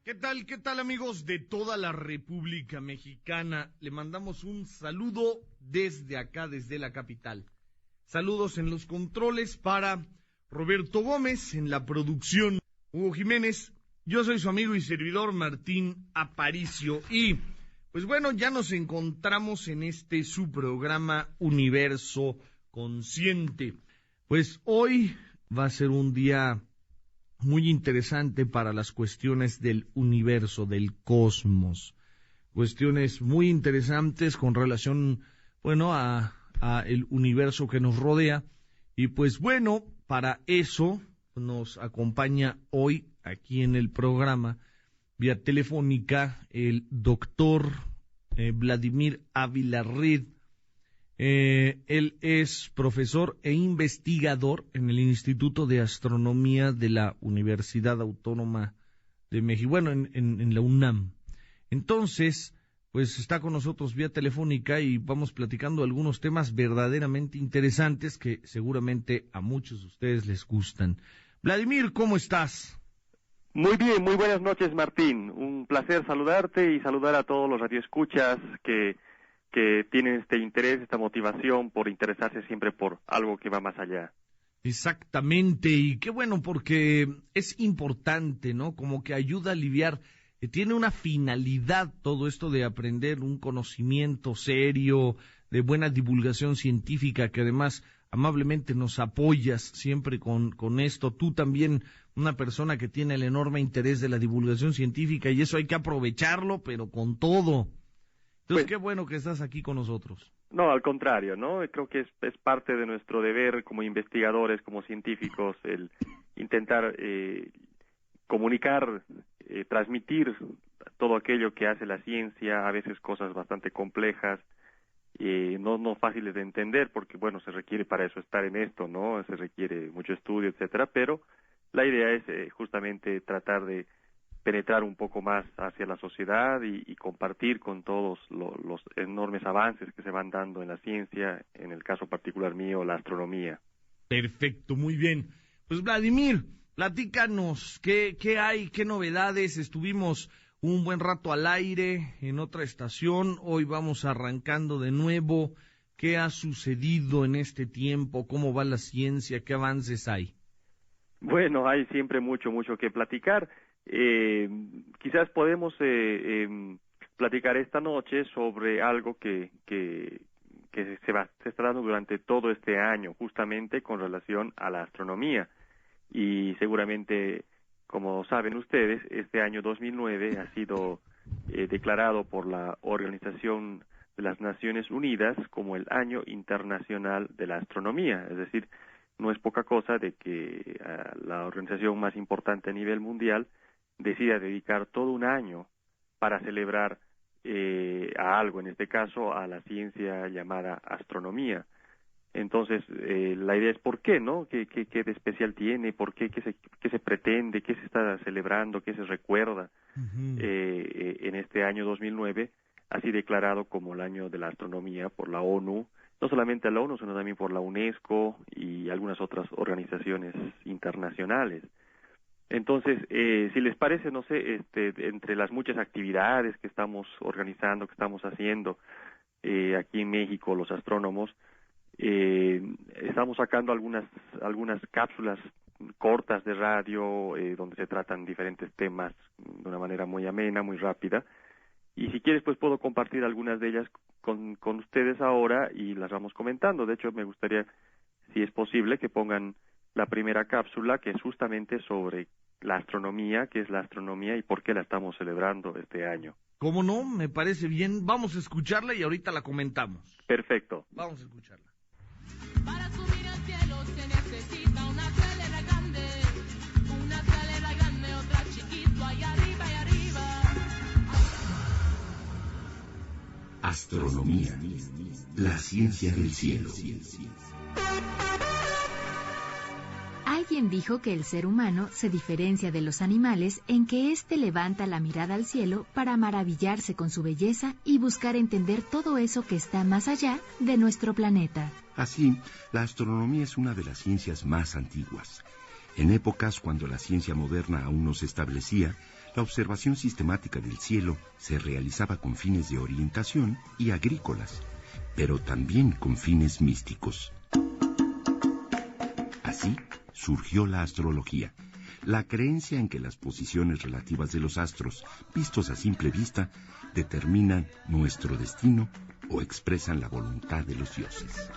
Qué tal amigos de toda la República Mexicana? Le mandamos un saludo desde acá, desde la capital. Saludos en los controles para Roberto Gómez, en la producción Hugo Jiménez. Yo soy su amigo y servidor Martín Aparicio y pues bueno, ya nos encontramos en su programa Universo Consciente. Pues hoy va a ser un día muy interesante para las cuestiones del universo, del cosmos. Cuestiones muy interesantes con relación, bueno, a el universo que nos rodea. Y pues bueno, para eso nos acompaña hoy aquí en el programa, vía telefónica, el doctor Vladimir Ávila Reed. Él es profesor e investigador en el Instituto de Astronomía de la Universidad Autónoma de México, bueno, en la UNAM. Entonces, pues está con nosotros vía telefónica y vamos platicando algunos temas verdaderamente interesantes que seguramente a muchos de ustedes les gustan. Vladimir, ¿cómo estás? Muy bien, muy buenas noches, Martín. Un placer saludarte y saludar a todos los radioescuchas que tienen este interés, esta motivación por interesarse siempre por algo que va más allá. Exactamente, y qué bueno porque es importante, ¿no? Como que ayuda a aliviar, tiene una finalidad todo esto de aprender un conocimiento serio, de buena divulgación científica, que además amablemente nos apoyas siempre con esto. Tú también, una persona que tiene el enorme interés de la divulgación científica, y eso hay que aprovecharlo, pero con todo. Entonces, qué bueno que estás aquí con nosotros. No, al contrario, ¿no? Creo que es parte de nuestro deber como investigadores, como científicos, el intentar comunicar, transmitir todo aquello que hace la ciencia, a veces cosas bastante complejas, no fáciles de entender, porque, bueno, se requiere para eso estar en esto, ¿no? Se requiere mucho estudio, etcétera, pero la idea es justamente tratar de penetrar un poco más hacia la sociedad y compartir con todos los enormes avances que se van dando en la ciencia, en el caso particular mío, la astronomía. Perfecto, muy bien. Pues Vladimir, platícanos, ¿qué hay, qué novedades? Estuvimos un buen rato al aire en otra estación, hoy vamos arrancando de nuevo. ¿Qué ha sucedido en este tiempo? ¿Cómo va la ciencia? ¿Qué avances hay? Bueno, hay siempre mucho que platicar. Quizás podemos platicar esta noche sobre algo que se está dando durante todo este año, justamente con relación a la astronomía. Y seguramente, como saben ustedes, este año 2009 ha sido declarado por la Organización de las Naciones Unidas como el Año Internacional de la Astronomía. Es decir, no es poca cosa de que la organización más importante a nivel mundial decida dedicar todo un año para celebrar a algo, en este caso a la ciencia llamada astronomía. Entonces, la idea es por qué, ¿no? ¿Qué de especial tiene? ¿Por qué? ¿Qué se pretende? ¿Qué se está celebrando? ¿Qué se recuerda? En este año 2009, así declarado como el año de la astronomía por la ONU, no solamente la ONU, sino también por la UNESCO y algunas otras organizaciones internacionales. Entonces, si les parece, no sé, entre las muchas actividades que estamos organizando, que estamos haciendo aquí en México, los astrónomos, estamos sacando algunas cápsulas cortas de radio donde se tratan diferentes temas de una manera muy amena, muy rápida. Y si quieres, pues puedo compartir algunas de ellas con ustedes ahora y las vamos comentando. De hecho, me gustaría, si es posible, que pongan la primera cápsula, que es justamente sobre la astronomía, qué es la astronomía y por qué la estamos celebrando este año. ¿Cómo no? Me parece bien. Vamos a escucharla y ahorita la comentamos. Perfecto. Vamos a escucharla. Para subir al cielo se necesita una escalera grande, otra chiquito, allá arriba y arriba. Astronomía, la ciencia del cielo. Alguien dijo que el ser humano se diferencia de los animales en que éste levanta la mirada al cielo para maravillarse con su belleza y buscar entender todo eso que está más allá de nuestro planeta. Así, la astronomía es una de las ciencias más antiguas. En épocas cuando la ciencia moderna aún no se establecía, La observación sistemática del cielo se realizaba con fines de orientación y agrícolas, pero también con fines místicos. Así surgió la astrología, la creencia en que las posiciones relativas de los astros, vistos a simple vista, determinan nuestro destino o expresan la voluntad de los dioses.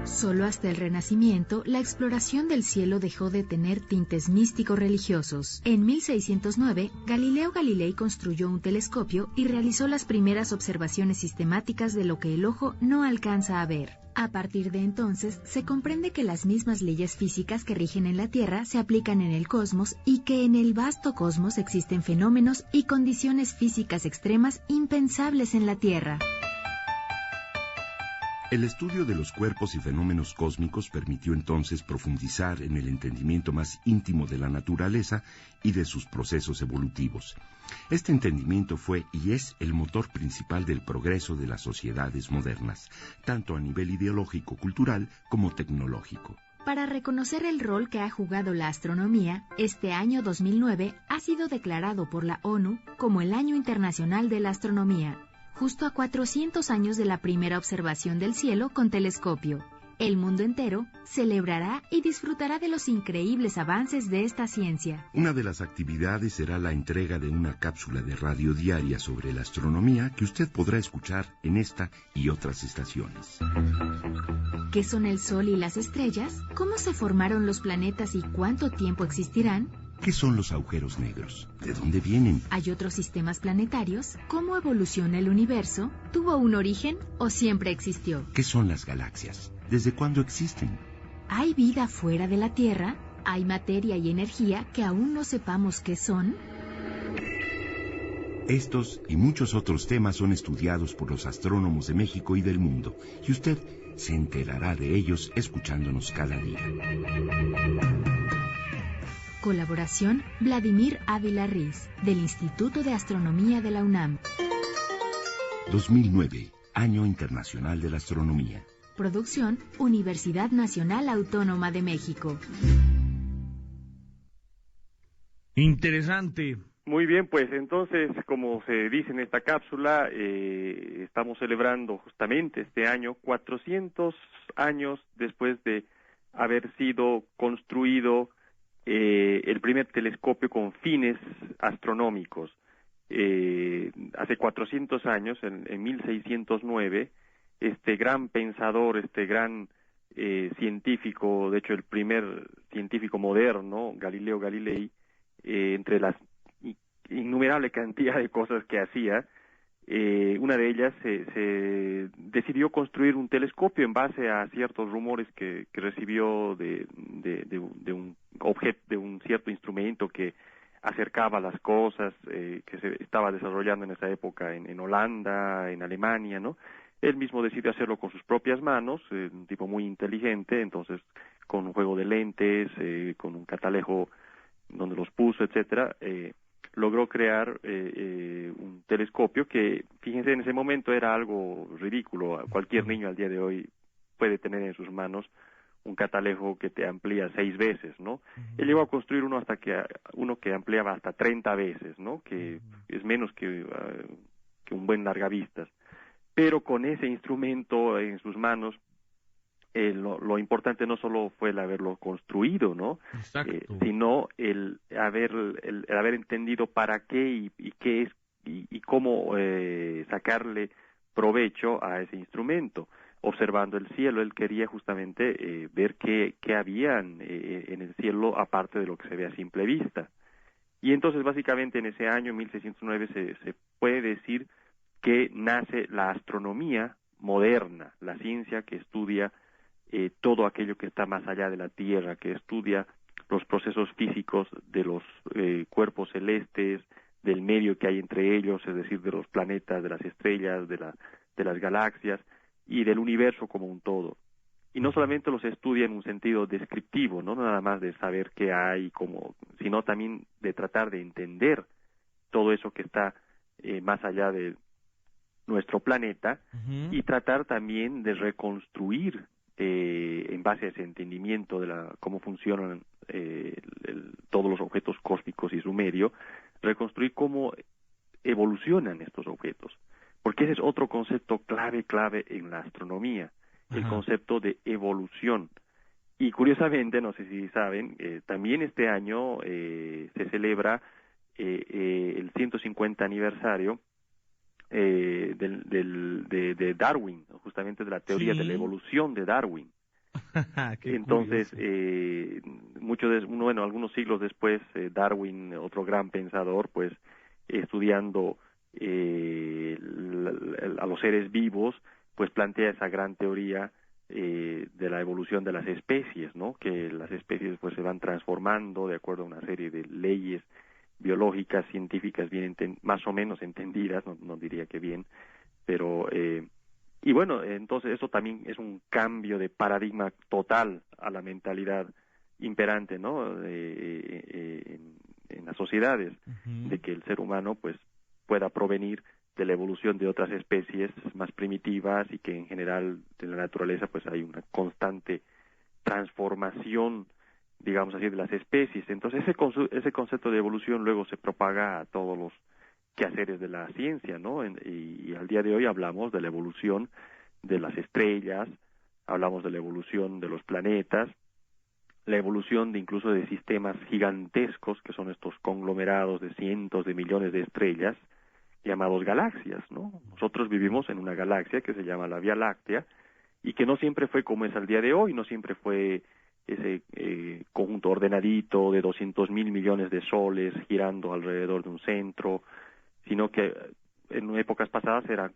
Solo hasta el Renacimiento, la exploración del cielo dejó de tener tintes místico-religiosos. En 1609, Galileo Galilei construyó un telescopio y realizó las primeras observaciones sistemáticas de lo que el ojo no alcanza a ver. A partir de entonces, se comprende que las mismas leyes físicas que rigen en la Tierra se aplican en el cosmos y que en el vasto cosmos existen fenómenos y condiciones físicas extremas impensables en la Tierra. El estudio de los cuerpos y fenómenos cósmicos permitió entonces profundizar en el entendimiento más íntimo de la naturaleza y de sus procesos evolutivos. Este entendimiento fue y es el motor principal del progreso de las sociedades modernas, tanto a nivel ideológico, cultural como tecnológico. Para reconocer el rol que ha jugado la astronomía, este año 2009 ha sido declarado por la ONU como el Año Internacional de la Astronomía, justo a 400 años de la primera observación del cielo con telescopio. El mundo entero celebrará y disfrutará de los increíbles avances de esta ciencia. Una de las actividades será la entrega de una cápsula de radio diaria sobre la astronomía que usted podrá escuchar en esta y otras estaciones. ¿Qué son el Sol y las estrellas? ¿Cómo se formaron los planetas y cuánto tiempo existirán? ¿Qué son los agujeros negros? ¿De dónde vienen? ¿Hay otros sistemas planetarios? ¿Cómo evoluciona el universo? ¿Tuvo un origen o siempre existió? ¿Qué son las galaxias? ¿Desde cuándo existen? ¿Hay vida fuera de la Tierra? ¿Hay materia y energía que aún no sepamos qué son? Estos y muchos otros temas son estudiados por los astrónomos de México y del mundo, y usted se enterará de ellos escuchándonos cada día. Colaboración Vladimir Ávila Riz, del Instituto de Astronomía de la UNAM. 2009, Año Internacional de la Astronomía. Producción Universidad Nacional Autónoma de México. Interesante. Muy bien, pues entonces, como se dice en esta cápsula, estamos celebrando justamente este año 400 años después de haber sido construido el primer telescopio con fines astronómicos. Hace 400 años, en 1609, este gran pensador, este gran científico, de hecho el primer científico moderno, Galileo Galilei, entre las innumerable cantidad de cosas que hacía, una de ellas se decidió construir un telescopio en base a ciertos rumores que recibió de un objeto, de un cierto instrumento que acercaba las cosas, que se estaba desarrollando en esa época en Holanda, en Alemania, ¿no? Él mismo decidió hacerlo con sus propias manos, un tipo muy inteligente, entonces con un juego de lentes, con un catalejo donde los puso, etcétera, logró crear un telescopio que, fíjense, en ese momento era algo ridículo. Cualquier niño al día de hoy puede tener en sus manos un catalejo que te amplía 6 veces, ¿no? Él llegó a construir uno que ampliaba hasta 30 veces, ¿no? Que es menos que un buen largavistas. Pero con ese instrumento en sus manos, lo importante no solo fue el haberlo construido, ¿no? Sino el haber entendido para qué y qué es y cómo sacarle provecho a ese instrumento. Observando el cielo, él quería justamente ver qué había en el cielo aparte de lo que se ve a simple vista. Y entonces básicamente en ese año, 1609, se puede decir que nace la astronomía moderna, la ciencia que estudia todo aquello que está más allá de la Tierra, que estudia los procesos físicos de los cuerpos celestes, del medio que hay entre ellos, es decir, de los planetas, de las estrellas, de las galaxias y del universo como un todo. Y no solamente los estudia en un sentido descriptivo, no nada más de saber qué hay, sino también de tratar de entender todo eso que está más allá de nuestro planeta, y tratar también de reconstruir en base a ese entendimiento de cómo funcionan todos los objetos cósmicos y su medio, reconstruir cómo evolucionan estos objetos, porque ese es otro concepto clave en la astronomía, el concepto de evolución. Y curiosamente, no sé si saben, también este año se celebra el 150 aniversario de Darwin, justamente de la teoría de la evolución de Darwin. Entonces, algunos siglos después, Darwin, otro gran pensador, pues estudiando a los seres vivos, pues plantea esa gran teoría de la evolución de las especies, ¿no? Que las especies pues se van transformando de acuerdo a una serie de leyes biológicas, científicas, más o menos entendidas, no diría que bien, pero y bueno, entonces eso también es un cambio de paradigma total a la mentalidad imperante, ¿no? En las sociedades, de que el ser humano pues pueda provenir de la evolución de otras especies más primitivas y que en general en la naturaleza pues hay una constante transformación, digamos así, de las especies. Entonces ese concepto de evolución luego se propaga a todos los quehaceres de la ciencia, ¿no? Y al día de hoy hablamos de la evolución de las estrellas, hablamos de la evolución de los planetas, la evolución de incluso de sistemas gigantescos que son estos conglomerados de cientos de millones de estrellas llamados galaxias, ¿no? Nosotros vivimos en una galaxia que se llama la Vía Láctea y que no siempre fue como es al día de hoy, no siempre fue ese conjunto ordenadito de 200.000 millones de soles girando alrededor de un centro, sino que en épocas pasadas era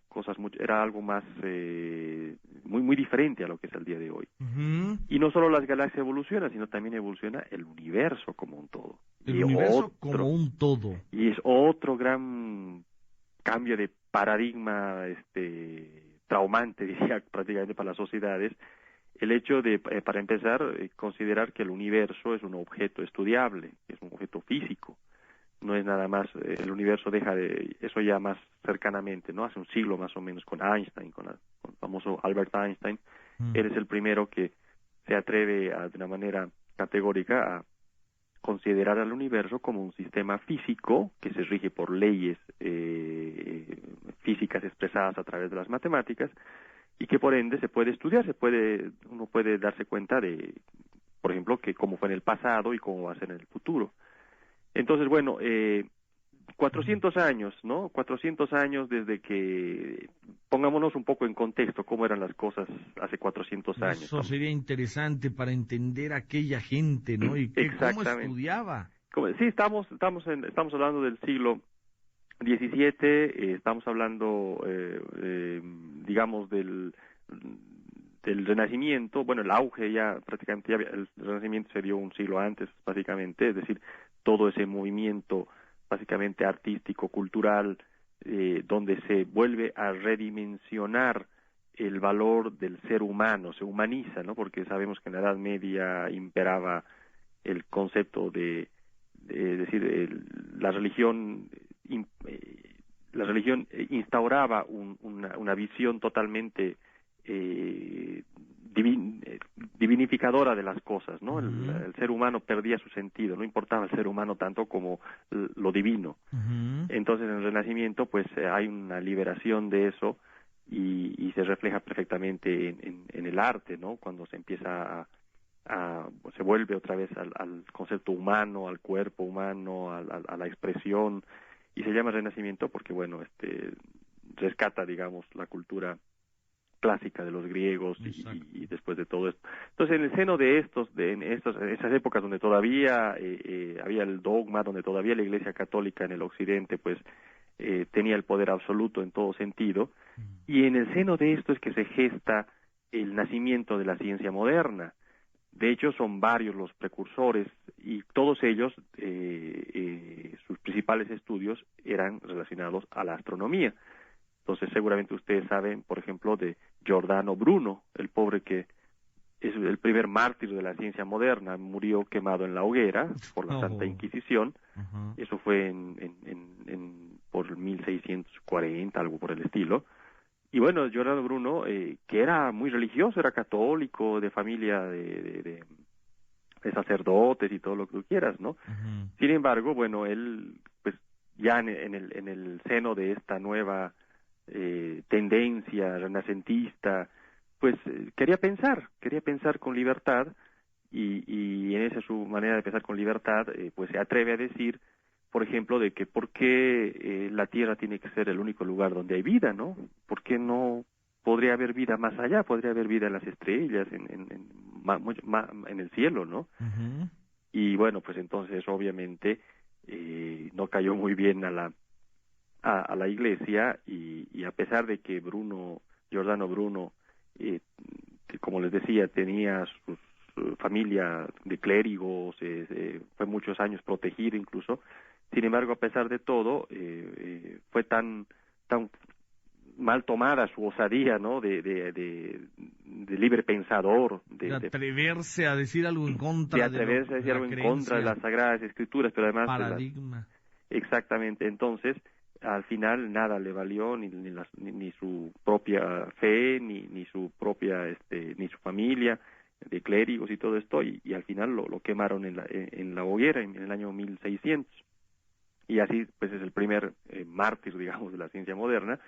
algo más muy diferente a lo que es el día de hoy. Y no solo las galaxias evolucionan, sino también evoluciona el universo como un todo. Como un todo. Y es otro gran cambio de paradigma traumante, diría, prácticamente para las sociedades, el hecho de, para empezar, considerar que el universo es un objeto estudiable, es un objeto físico. No es nada más, el universo deja de, eso ya más cercanamente, ¿no? Hace un siglo más o menos con Einstein, con el famoso Albert Einstein, él es el primero que se atreve de una manera categórica a considerar al universo como un sistema físico que se rige por leyes físicas expresadas a través de las matemáticas y que por ende se puede estudiar, uno puede darse cuenta de, por ejemplo, que cómo fue en el pasado y cómo va a ser en el futuro. Entonces, bueno, 400 años, ¿no? 400 años desde que, pongámonos un poco en contexto, cómo eran las cosas hace 400 años. Eso sería interesante para entender a aquella gente, ¿no? Y cómo estudiaba. Sí, estamos hablando del siglo XVII, estamos hablando, digamos, del Renacimiento. Bueno, el auge el Renacimiento se dio un siglo antes, básicamente, es decir, todo ese movimiento básicamente artístico, cultural, donde se vuelve a redimensionar el valor del ser humano, se humaniza, ¿no? Porque sabemos que en la Edad Media imperaba el concepto de decir, la religión instauraba una visión totalmente divinificadora de las cosas, ¿no? El ser humano perdía su sentido, no importaba el ser humano tanto como lo divino. Entonces en el Renacimiento pues hay una liberación de eso y se refleja perfectamente en el arte, ¿no? Cuando se empieza se vuelve otra vez al concepto humano, al cuerpo humano, a la expresión, y se llama Renacimiento porque, bueno, rescata, digamos, la cultura clásica de los griegos y después de todo esto. Entonces, en el seno de esas épocas donde todavía había el dogma, donde todavía la Iglesia Católica en el Occidente, pues, tenía el poder absoluto en todo sentido, y en el seno de esto es que se gesta el nacimiento de la ciencia moderna. De hecho, son varios los precursores y todos ellos, sus principales estudios eran relacionados a la astronomía. Entonces, seguramente ustedes saben, por ejemplo, de Giordano Bruno, el pobre que es el primer mártir de la ciencia moderna, murió quemado en la hoguera por la Santa Inquisición. Eso fue por 1640, algo por el estilo. Y bueno, Giordano Bruno, que era muy religioso, era católico, de familia sacerdotes y todo lo que tú quieras, ¿no? Ujú. Sin embargo, bueno, él, pues, ya en el seno de esta nueva tendencia renacentista, pues quería pensar con libertad, y en esa su manera de pensar con libertad, pues se atreve a decir, por ejemplo, de que por qué la Tierra tiene que ser el único lugar donde hay vida, ¿no? ¿Por qué no podría haber vida más allá? Podría haber vida en las estrellas, en el cielo, ¿no? Ujú. Y bueno, pues entonces obviamente no cayó muy bien a la Iglesia, y a pesar de que Giordano Bruno, que como les decía, tenía su familia de clérigos, fue muchos años protegido incluso. Sin embargo, a pesar de todo, fue tan mal tomada su osadía, ¿no? De libre pensador, De atreverse a decir algo en contra de atreverse a decir algo en contra de las Sagradas Escrituras, pero además paradigma. Exactamente. Entonces, al final nada le valió, ni su propia fe, ni su propia ni su familia de clérigos y todo esto, y al final lo quemaron en la hoguera en el año 1600. Y así pues es el primer mártir, digamos, de la ciencia moderna.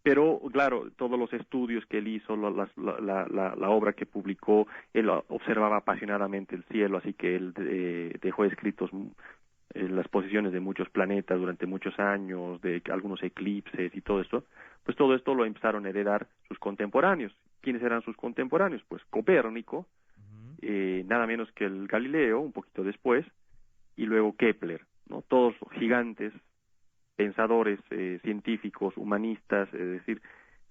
Pero claro, todos los estudios que él hizo, la obra que publicó, él observaba apasionadamente el cielo, así que él dejó escritos las posiciones de muchos planetas durante muchos años, de algunos eclipses y todo esto. Pues todo esto lo empezaron a heredar sus contemporáneos. ¿Quiénes eran sus contemporáneos? Pues Copérnico, nada menos que el Galileo, un poquito después, y luego Kepler, ¿no? Todos gigantes, pensadores, científicos, humanistas, es decir,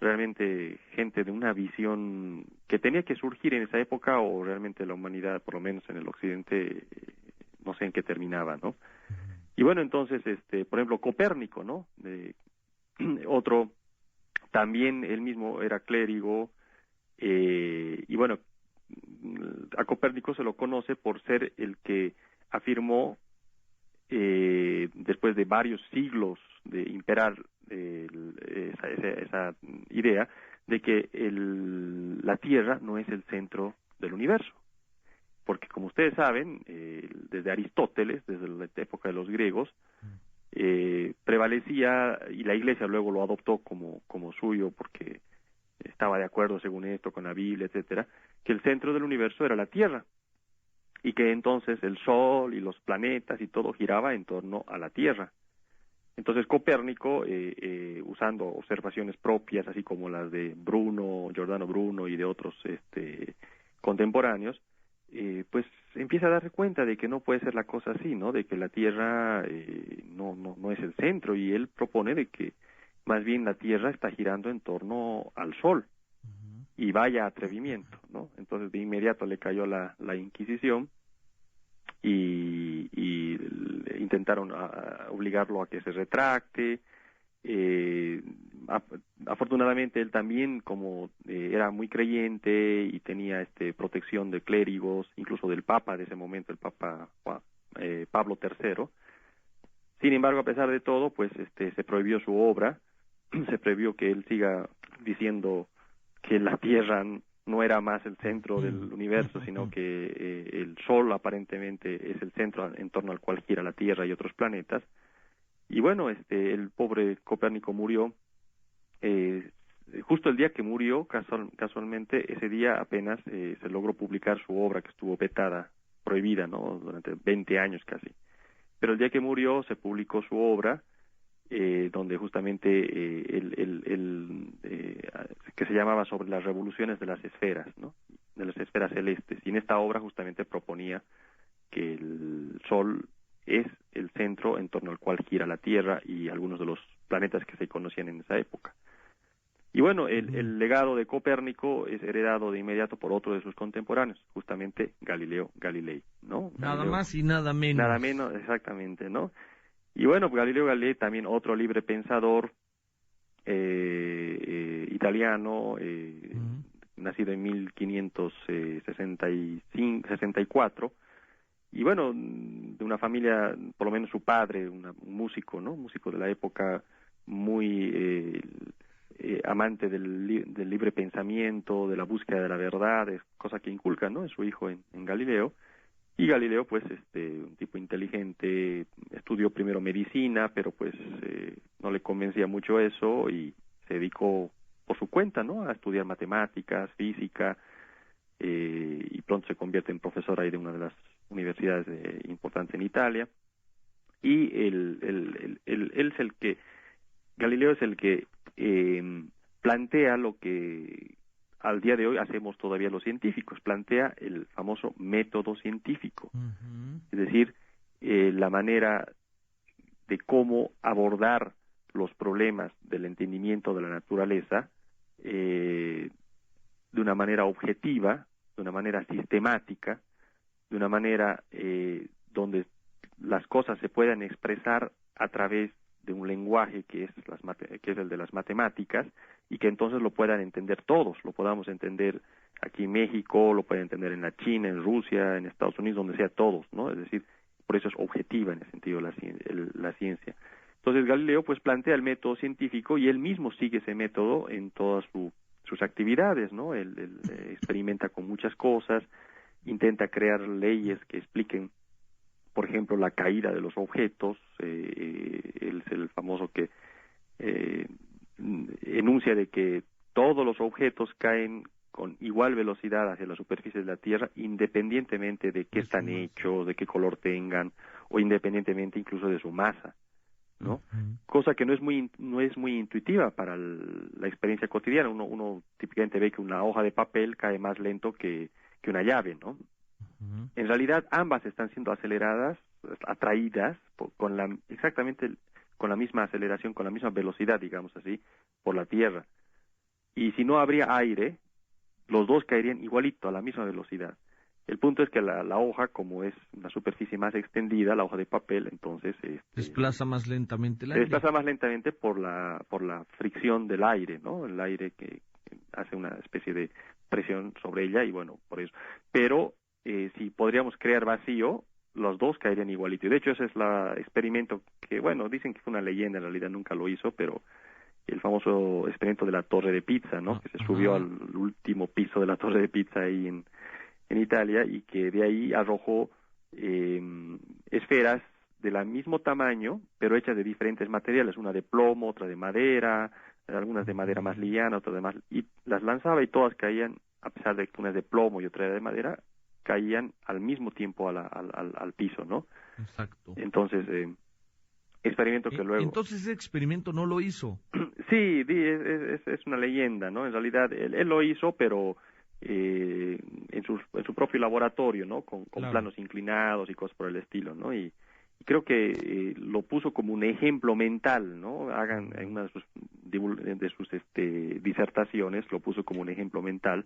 realmente gente de una visión que tenía que surgir en esa época, o realmente la humanidad, por lo menos en el occidente, no sé en qué terminaba, ¿no? Y bueno, entonces, por ejemplo, Copérnico, ¿no? Otro, también él mismo era clérigo, y bueno, a Copérnico se lo conoce por ser el que afirmó, después de varios siglos de imperar esa idea de que la Tierra no es el centro del universo. Porque como ustedes saben, desde Aristóteles, desde la época de los griegos, prevalecía, y la Iglesia luego lo adoptó como suyo porque estaba de acuerdo según esto con la Biblia, etcétera, que el centro del universo era la Tierra, y que entonces el Sol y los planetas y todo giraba en torno a la Tierra. Entonces Copérnico, usando observaciones propias, así como las de Giordano Bruno y de otros contemporáneos, pues empieza a darse cuenta de que no puede ser la cosa así, ¿no? De que la Tierra no es el centro, y él propone de que más bien la Tierra está girando en torno al Sol. Y vaya atrevimiento, ¿no? Entonces de inmediato le cayó la Inquisición, y intentaron obligarlo a que se retracte. Afortunadamente él también, como era muy creyente y tenía protección de clérigos, incluso del Papa de ese momento, el Papa Pablo III. Sin embargo, a pesar de todo, pues se prohibió su obra, se prohibió que él siga diciendo que la Tierra no era más el centro del universo, sino que el Sol aparentemente es el centro en torno al cual gira la Tierra y otros planetas. Y bueno, el pobre Copérnico murió, justo el día que murió, casualmente, ese día apenas se logró publicar su obra, que estuvo vetada, prohibida, ¿no? Durante 20 años casi. Pero el día que murió se publicó su obra, donde justamente que se llamaba sobre las revoluciones de las esferas, ¿no? De las esferas celestes. Y en esta obra justamente proponía que el Sol es el centro en torno al cual gira la Tierra y algunos de los planetas que se conocían en esa época. Y bueno, el legado de Copérnico es heredado de inmediato por otro de sus contemporáneos, justamente Galileo Galilei, ¿no? Nada más y nada menos. Nada menos, exactamente, ¿no? Y bueno, pues Galileo Galilei, también otro libre pensador italiano, nacido en 1564, y bueno, de una familia, por lo menos su padre, un músico, ¿no? Músico de la época, muy amante del libre pensamiento, de la búsqueda de la verdad, es cosa que inculca, ¿no? En su hijo, en Galileo. Y Galileo, pues, un tipo inteligente, estudió primero medicina, pero pues no le convencía mucho eso y se dedicó por su cuenta, ¿no? A estudiar matemáticas, física, y pronto se convierte en profesor ahí de una de las universidades importantes en Italia. Y él es el que, Galileo es el que plantea lo que al día de hoy hacemos todavía los científicos, plantea el famoso método científico, es decir, la manera de cómo abordar los problemas del entendimiento de la naturaleza de una manera objetiva, de una manera sistemática, de una manera donde las cosas se puedan expresar a través de un lenguaje que es el de las matemáticas y que entonces lo puedan entender todos, lo podamos entender aquí en México, lo pueden entender en la China, en Rusia, en Estados Unidos, donde sea todos, ¿no? Es decir, por eso es objetiva en el sentido de la ciencia. Entonces Galileo pues plantea el método científico y él mismo sigue ese método en todas sus actividades, ¿no? Él experimenta con muchas cosas, intenta crear leyes que expliquen, por ejemplo, la caída de los objetos. Él es el famoso que enuncia de que todos los objetos caen con igual velocidad hacia la superficie de la Tierra, independientemente de qué están hechos, de qué color tengan, o independientemente incluso de su masa, ¿no? Cosa que no es muy intuitiva para la experiencia cotidiana. Uno típicamente ve que una hoja de papel cae más lento que una llave, ¿no? En realidad ambas están siendo aceleradas, atraídas exactamente con la misma aceleración, con la misma velocidad, digamos así, por la Tierra. Y si no habría aire, los dos caerían igualito, a la misma velocidad. El punto es que la hoja, como es una superficie más extendida, la hoja de papel, entonces desplaza más lentamente el aire. Desplaza más lentamente por la fricción del aire, ¿no? El aire que hace una especie de presión sobre ella y bueno, por eso. Pero si podríamos crear vacío, los dos caerían igualito. Y de hecho ese es el experimento que, bueno, dicen que fue una leyenda, en realidad nunca lo hizo, pero el famoso experimento de la torre de Pisa, ¿no? Que se subió al último piso de la torre de Pisa ahí en Italia y que de ahí arrojó esferas de la mismo tamaño, pero hechas de diferentes materiales, una de plomo, otra de madera, algunas de madera más liviana, otras de más, y las lanzaba y todas caían, a pesar de que una es de plomo y otra era de madera, caían al mismo tiempo al piso, ¿no? Exacto. Entonces, experimento que luego... Entonces ese experimento no lo hizo. Sí, es una leyenda, ¿no? En realidad él lo hizo, pero en su propio laboratorio, ¿no? Con claro, planos inclinados y cosas por el estilo, ¿no? Y creo que lo puso como un ejemplo mental, ¿no? En una de sus disertaciones lo puso como un ejemplo mental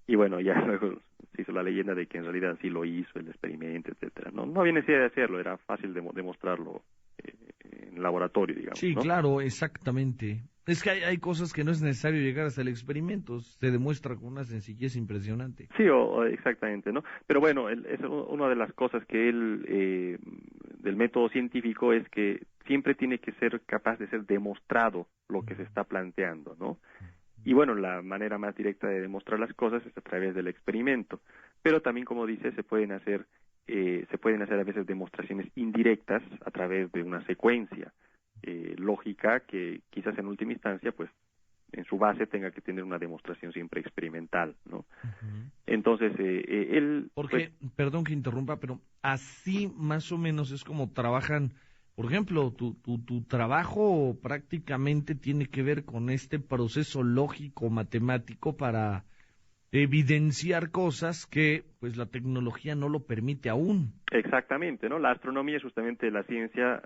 y bueno, ya luego se hizo la leyenda de que en realidad sí lo hizo, el experimento, etcétera. No había necesidad de hacerlo, era fácil de demostrarlo en el laboratorio, digamos. Sí, ¿no? claro, exactamente. Es que hay cosas que no es necesario llegar hasta el experimento, se demuestra con una sencillez impresionante. Sí, exactamente, ¿no? Pero bueno, es una de las cosas que él, del método científico, es que siempre tiene que ser capaz de ser demostrado lo que se está planteando, ¿no? Y bueno, la manera más directa de demostrar las cosas es a través del experimento. Pero también, como dice, se pueden hacer a veces demostraciones indirectas a través de una secuencia lógica que quizás en última instancia, pues, en su base tenga que tener una demostración siempre experimental, ¿no? Entonces, él... Porque, perdón que interrumpa, pero así más o menos es como trabajan. Por ejemplo, tu trabajo prácticamente tiene que ver con este proceso lógico matemático para evidenciar cosas que pues la tecnología no lo permite aún. Exactamente, ¿no? La astronomía es justamente la ciencia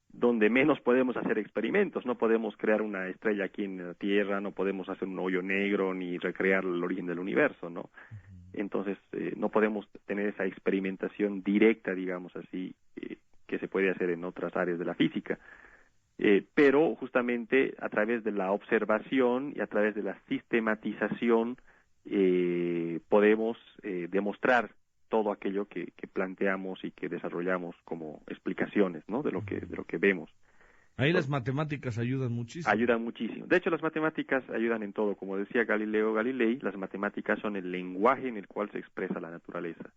donde menos podemos hacer experimentos. No podemos crear una estrella aquí en la Tierra, no podemos hacer un hoyo negro ni recrear el origen del universo, ¿no? Entonces, no podemos tener esa experimentación directa, digamos así, que se puede hacer en otras áreas de la física. Pero justamente a través de la observación y a través de la sistematización podemos demostrar todo aquello que planteamos y que desarrollamos como explicaciones, ¿no? de lo que vemos. Ahí las matemáticas ayudan muchísimo. Ayudan muchísimo. De hecho, las matemáticas ayudan en todo. Como decía Galileo Galilei, las matemáticas son el lenguaje en el cual se expresa la naturaleza.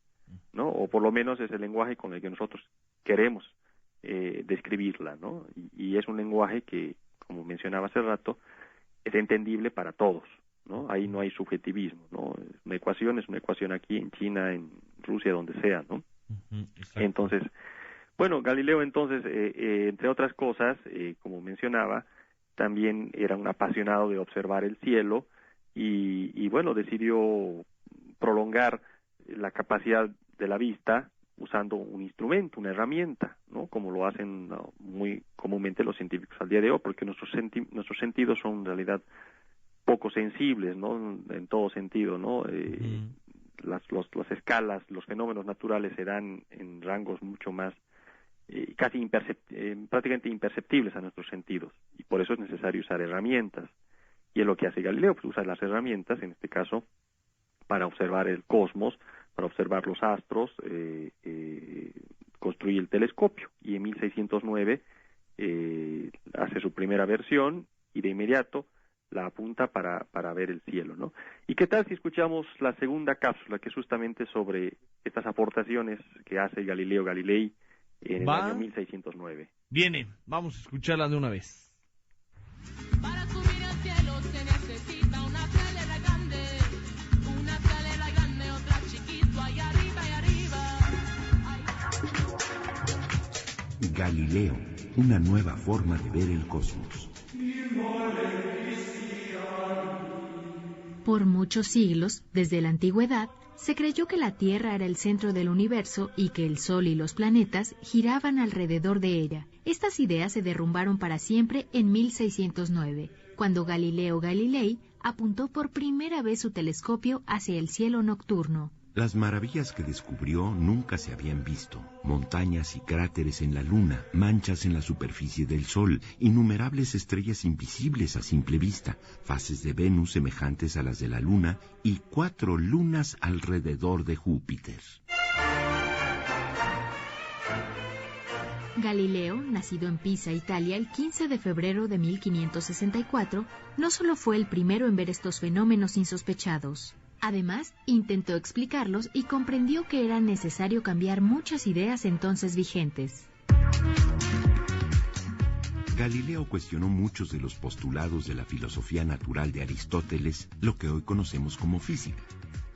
¿no? O por lo menos es el lenguaje con el que nosotros queremos describirla, ¿no? Y es un lenguaje que, como mencionaba hace rato, es entendible para todos, ¿no? Ahí no hay subjetivismo, ¿no? Es una ecuación aquí, en China, en Rusia, donde sea, ¿no? Entonces, bueno, Galileo entonces, entre otras cosas, como mencionaba, también era un apasionado de observar el cielo y bueno, decidió prolongar la capacidad de la vista usando un instrumento, una herramienta, ¿no? Como lo hacen muy comúnmente los científicos al día de hoy, porque nuestros sentidos son en realidad poco sensibles, ¿no? En todo sentido, ¿no? Las escalas, los fenómenos naturales se dan en rangos mucho más prácticamente imperceptibles a nuestros sentidos, y por eso es necesario usar herramientas, y es lo que hace Galileo, pues usa las herramientas, en este caso, para observar el cosmos, para observar los astros, construye el telescopio, y en 1609 hace su primera versión, y de inmediato la apunta para ver el cielo, ¿no? ¿Y qué tal si escuchamos la segunda cápsula, que es justamente sobre estas aportaciones que hace Galileo Galilei en el año 1609? Viene, vamos a escucharla de una vez. Para subir al cielo se necesita una escalera grande, otra chiquito, ahí arriba, Galileo, una nueva forma de ver el cosmos. Por muchos siglos, desde la antigüedad, se creyó que la Tierra era el centro del universo y que el Sol y los planetas giraban alrededor de ella. Estas ideas se derrumbaron para siempre en 1609, cuando Galileo Galilei apuntó por primera vez su telescopio hacia el cielo nocturno. Las maravillas que descubrió nunca se habían visto. Montañas y cráteres en la Luna, manchas en la superficie del Sol, innumerables estrellas invisibles a simple vista, fases de Venus semejantes a las de la Luna y 4 lunas alrededor de Júpiter. Galileo, nacido en Pisa, Italia, el 15 de febrero de 1564, no solo fue el primero en ver estos fenómenos insospechados. Además, intentó explicarlos y comprendió que era necesario cambiar muchas ideas entonces vigentes. Galileo cuestionó muchos de los postulados de la filosofía natural de Aristóteles, lo que hoy conocemos como física.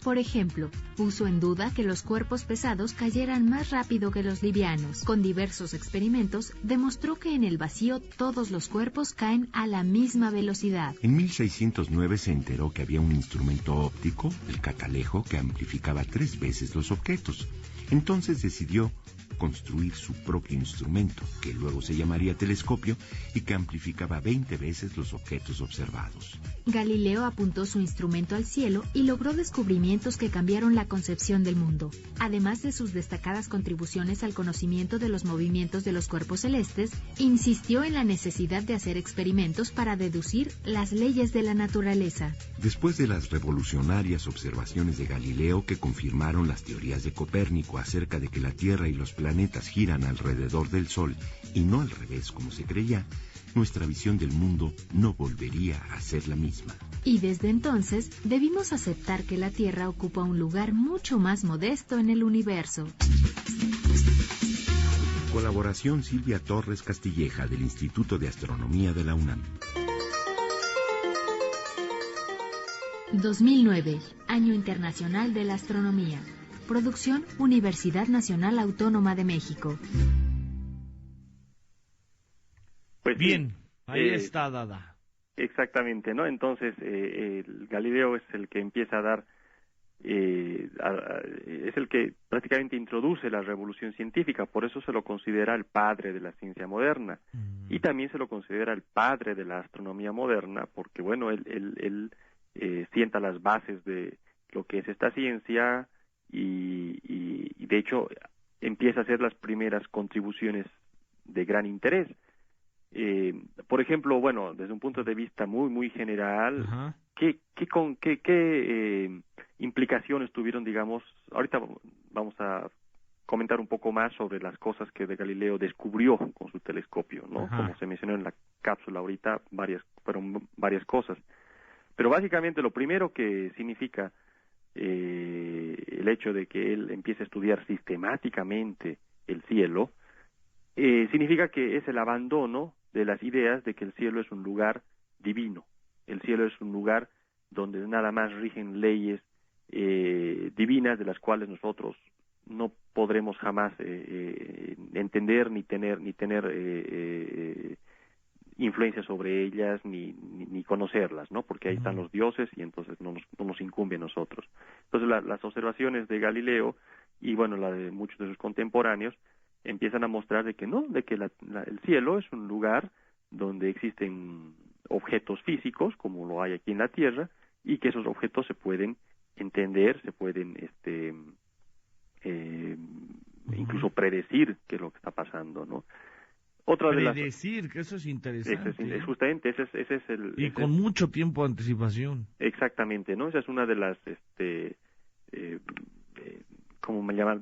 Por ejemplo, puso en duda que los cuerpos pesados cayeran más rápido que los livianos. Con diversos experimentos, demostró que en el vacío todos los cuerpos caen a la misma velocidad. En 1609 se enteró que había un instrumento óptico, el catalejo, que amplificaba 3 veces los objetos. Entonces decidió construir su propio instrumento, que luego se llamaría telescopio, y que amplificaba 20 veces los objetos observados. Galileo apuntó su instrumento al cielo y logró descubrimientos que cambiaron la concepción del mundo. Además de sus destacadas contribuciones al conocimiento de los movimientos de los cuerpos celestes, insistió en la necesidad de hacer experimentos para deducir las leyes de la naturaleza. Después de las revolucionarias observaciones de Galileo que confirmaron las teorías de Copérnico acerca de que la Tierra y los planetas giran alrededor del Sol y no al revés como se creía, nuestra visión del mundo no volvería a ser la misma. Y desde entonces debimos aceptar que la Tierra ocupa un lugar mucho más modesto en el universo. Colaboración Silvia Torres Castilleja del Instituto de Astronomía de la UNAM. 2009, Año Internacional de la Astronomía. Producción Universidad Nacional Autónoma de México. Pues bien, sí, ahí está dada. Exactamente, ¿no? Entonces, el Galileo es el que empieza a dar, es el que prácticamente introduce la revolución científica, por eso se lo considera el padre de la ciencia moderna, y también se lo considera el padre de la astronomía moderna, porque, bueno, él sienta las bases de lo que es esta ciencia, y de hecho empieza a hacer las primeras contribuciones de gran interés. Por ejemplo, bueno, desde un punto de vista muy general, ¿qué implicaciones tuvieron, digamos? Ahorita vamos a comentar un poco más sobre las cosas que de Galileo descubrió con su telescopio, ¿no? Como se mencionó en la cápsula ahorita, fueron varias cosas. Pero básicamente lo primero que significa el el hecho de que él empiece a estudiar sistemáticamente el cielo, significa que es el abandono de las ideas de que el cielo es un lugar divino. El cielo es un lugar donde nada más rigen leyes divinas de las cuales nosotros no podremos jamás entender ni tener influencia sobre ellas ni conocerlas, ¿no? Porque ahí están los dioses y entonces no nos incumbe a nosotros. Entonces las observaciones de Galileo y bueno, la de muchos de sus contemporáneos empiezan a mostrar de que no, de que el cielo es un lugar donde existen objetos físicos como lo hay aquí en la Tierra y que esos objetos se pueden entender, se pueden incluso predecir qué es lo que está pasando, ¿no? Otra predecir, que eso es interesante. Justamente ese es el... Y con mucho tiempo de anticipación. Exactamente, ¿no? Esa es una de las, ¿cómo me llaman?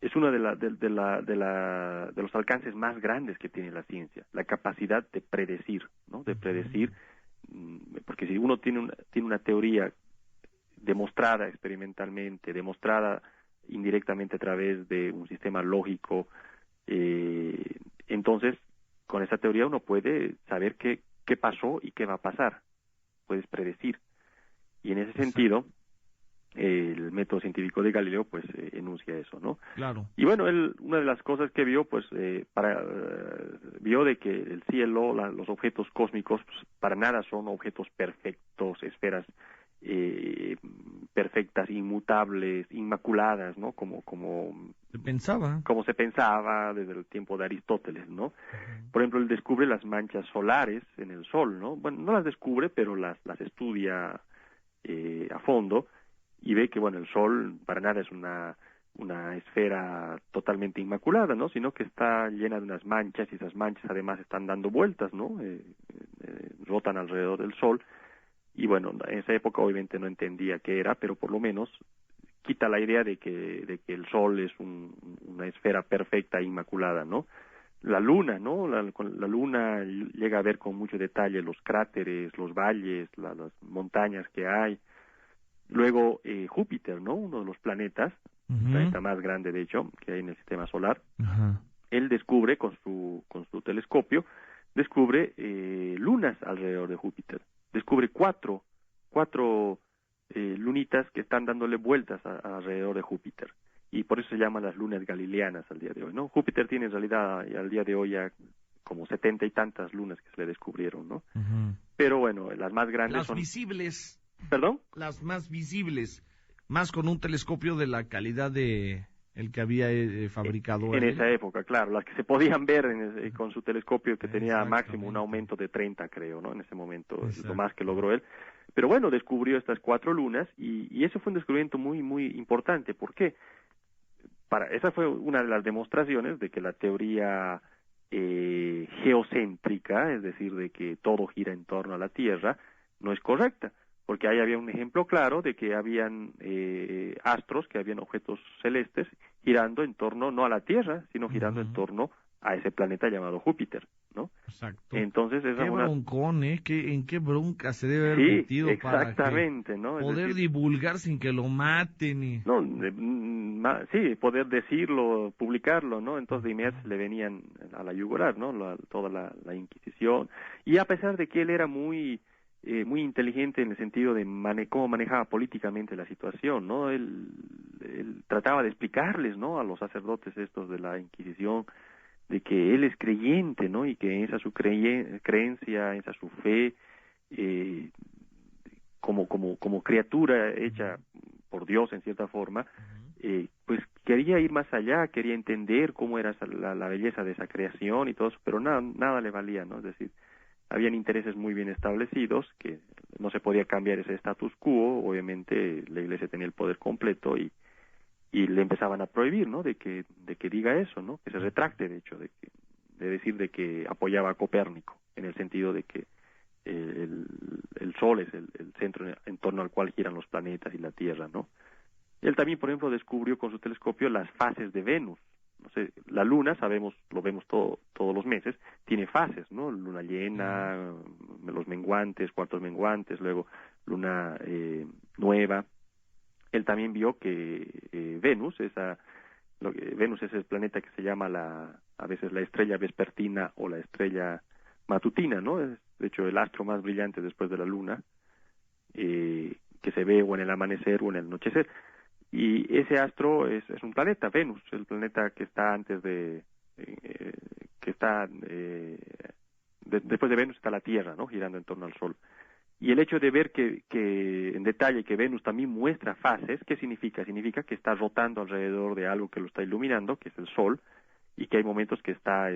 Es uno de los alcances más grandes que tiene la ciencia, la capacidad de predecir, ¿no? De predecir, porque si uno tiene una teoría demostrada experimentalmente, demostrada indirectamente a través de un sistema lógico, entonces con esa teoría uno puede saber qué pasó y qué va a pasar, puedes predecir. Y en ese sentido, el método científico de Galileo pues enuncia eso, ¿no? Claro. Y bueno, él, una de las cosas que vio pues vio de que el cielo, los objetos cósmicos pues, para nada son objetos perfectos, esferas perfectas, inmutables, inmaculadas, ¿no? Como se pensaba desde el tiempo de Aristóteles, ¿no? Por ejemplo, él descubre las manchas solares en el Sol, ¿no? Bueno, no las descubre, pero las estudia a fondo y ve que, bueno, el Sol para nada es una esfera totalmente inmaculada, ¿no? Sino que está llena de unas manchas y esas manchas además están dando vueltas, ¿no? Rotan alrededor del Sol. Y bueno, en esa época obviamente no entendía qué era, pero por lo menos quita la idea de que el Sol es una esfera perfecta e inmaculada, ¿no? La Luna, ¿no? La Luna llega a ver con mucho detalle los cráteres, los valles, las montañas que hay. Luego Júpiter, ¿no? Uno de los planetas, el planeta más grande de hecho que hay en el sistema solar. Él descubre con su telescopio, descubre lunas alrededor de Júpiter. Descubre cuatro lunitas que están dándole vueltas alrededor de Júpiter. Y por eso se llaman las lunas galileanas al día de hoy, ¿no? Júpiter tiene en realidad al día de hoy ya como 70 y tantas lunas que se le descubrieron, ¿no? Pero bueno, las más grandes son... Las visibles. ¿Perdón? Las más visibles, más con un telescopio de la calidad de el que había fabricado en esa época, claro, las que se podían ver con su telescopio que tenía máximo un aumento de 30, creo, ¿no? En ese momento, es lo más que logró él. Pero bueno, descubrió estas 4 lunas y eso fue un descubrimiento muy, muy importante. ¿Por qué? Esa fue una de las demostraciones de que la teoría geocéntrica, es decir, de que todo gira en torno a la Tierra, no es correcta. Porque ahí había un ejemplo claro de que habían astros, que habían objetos celestes girando en torno no a la Tierra, sino girando en torno a ese planeta llamado Júpiter, ¿no? Exacto. Entonces qué broncón, ¿en qué bronca se debe haber metido exactamente, para ¿no? poder divulgar sin que lo maten sí, poder decirlo, publicarlo, ¿no? Entonces de inmediato le venían a la yugular, ¿no? Toda la Inquisición. Y a pesar de que él era muy inteligente en el sentido de cómo manejaba políticamente la situación, ¿no? Él trataba de explicarles, ¿no? A los sacerdotes estos de la Inquisición, de que él es creyente, ¿no? Y que esa su creencia, esa su fe, como criatura hecha por Dios en cierta forma, pues quería ir más allá, quería entender cómo era la belleza de esa creación y todo eso, pero nada le valía, ¿no? Es decir, habían intereses muy bien establecidos, que no se podía cambiar ese status quo, obviamente la Iglesia tenía el poder completo y le empezaban a prohibir, ¿no? De que diga eso, ¿no? Que se retracte, de hecho, de decir de que apoyaba a Copérnico, en el sentido de que el Sol es el centro en torno al cual giran los planetas y la Tierra, ¿no? Él también, por ejemplo, descubrió con su telescopio las fases de Venus. No sé, la Luna, sabemos, lo vemos todos los meses, tiene fases, ¿no? Luna llena, los menguantes, cuartos menguantes, luego luna nueva. él también vio que Venus, Venus es el planeta que se llama a veces la estrella vespertina o la estrella matutina, ¿no? Es, de hecho, el astro más brillante después de la Luna, que se ve o en el amanecer o en el anochecer. Y ese astro es un planeta, Venus, el planeta que está antes después de Venus está la Tierra, ¿no? Girando en torno al Sol. Y el hecho de ver que en detalle que Venus también muestra fases, ¿qué significa? Significa que está rotando alrededor de algo que lo está iluminando, que es el Sol, y que hay momentos que está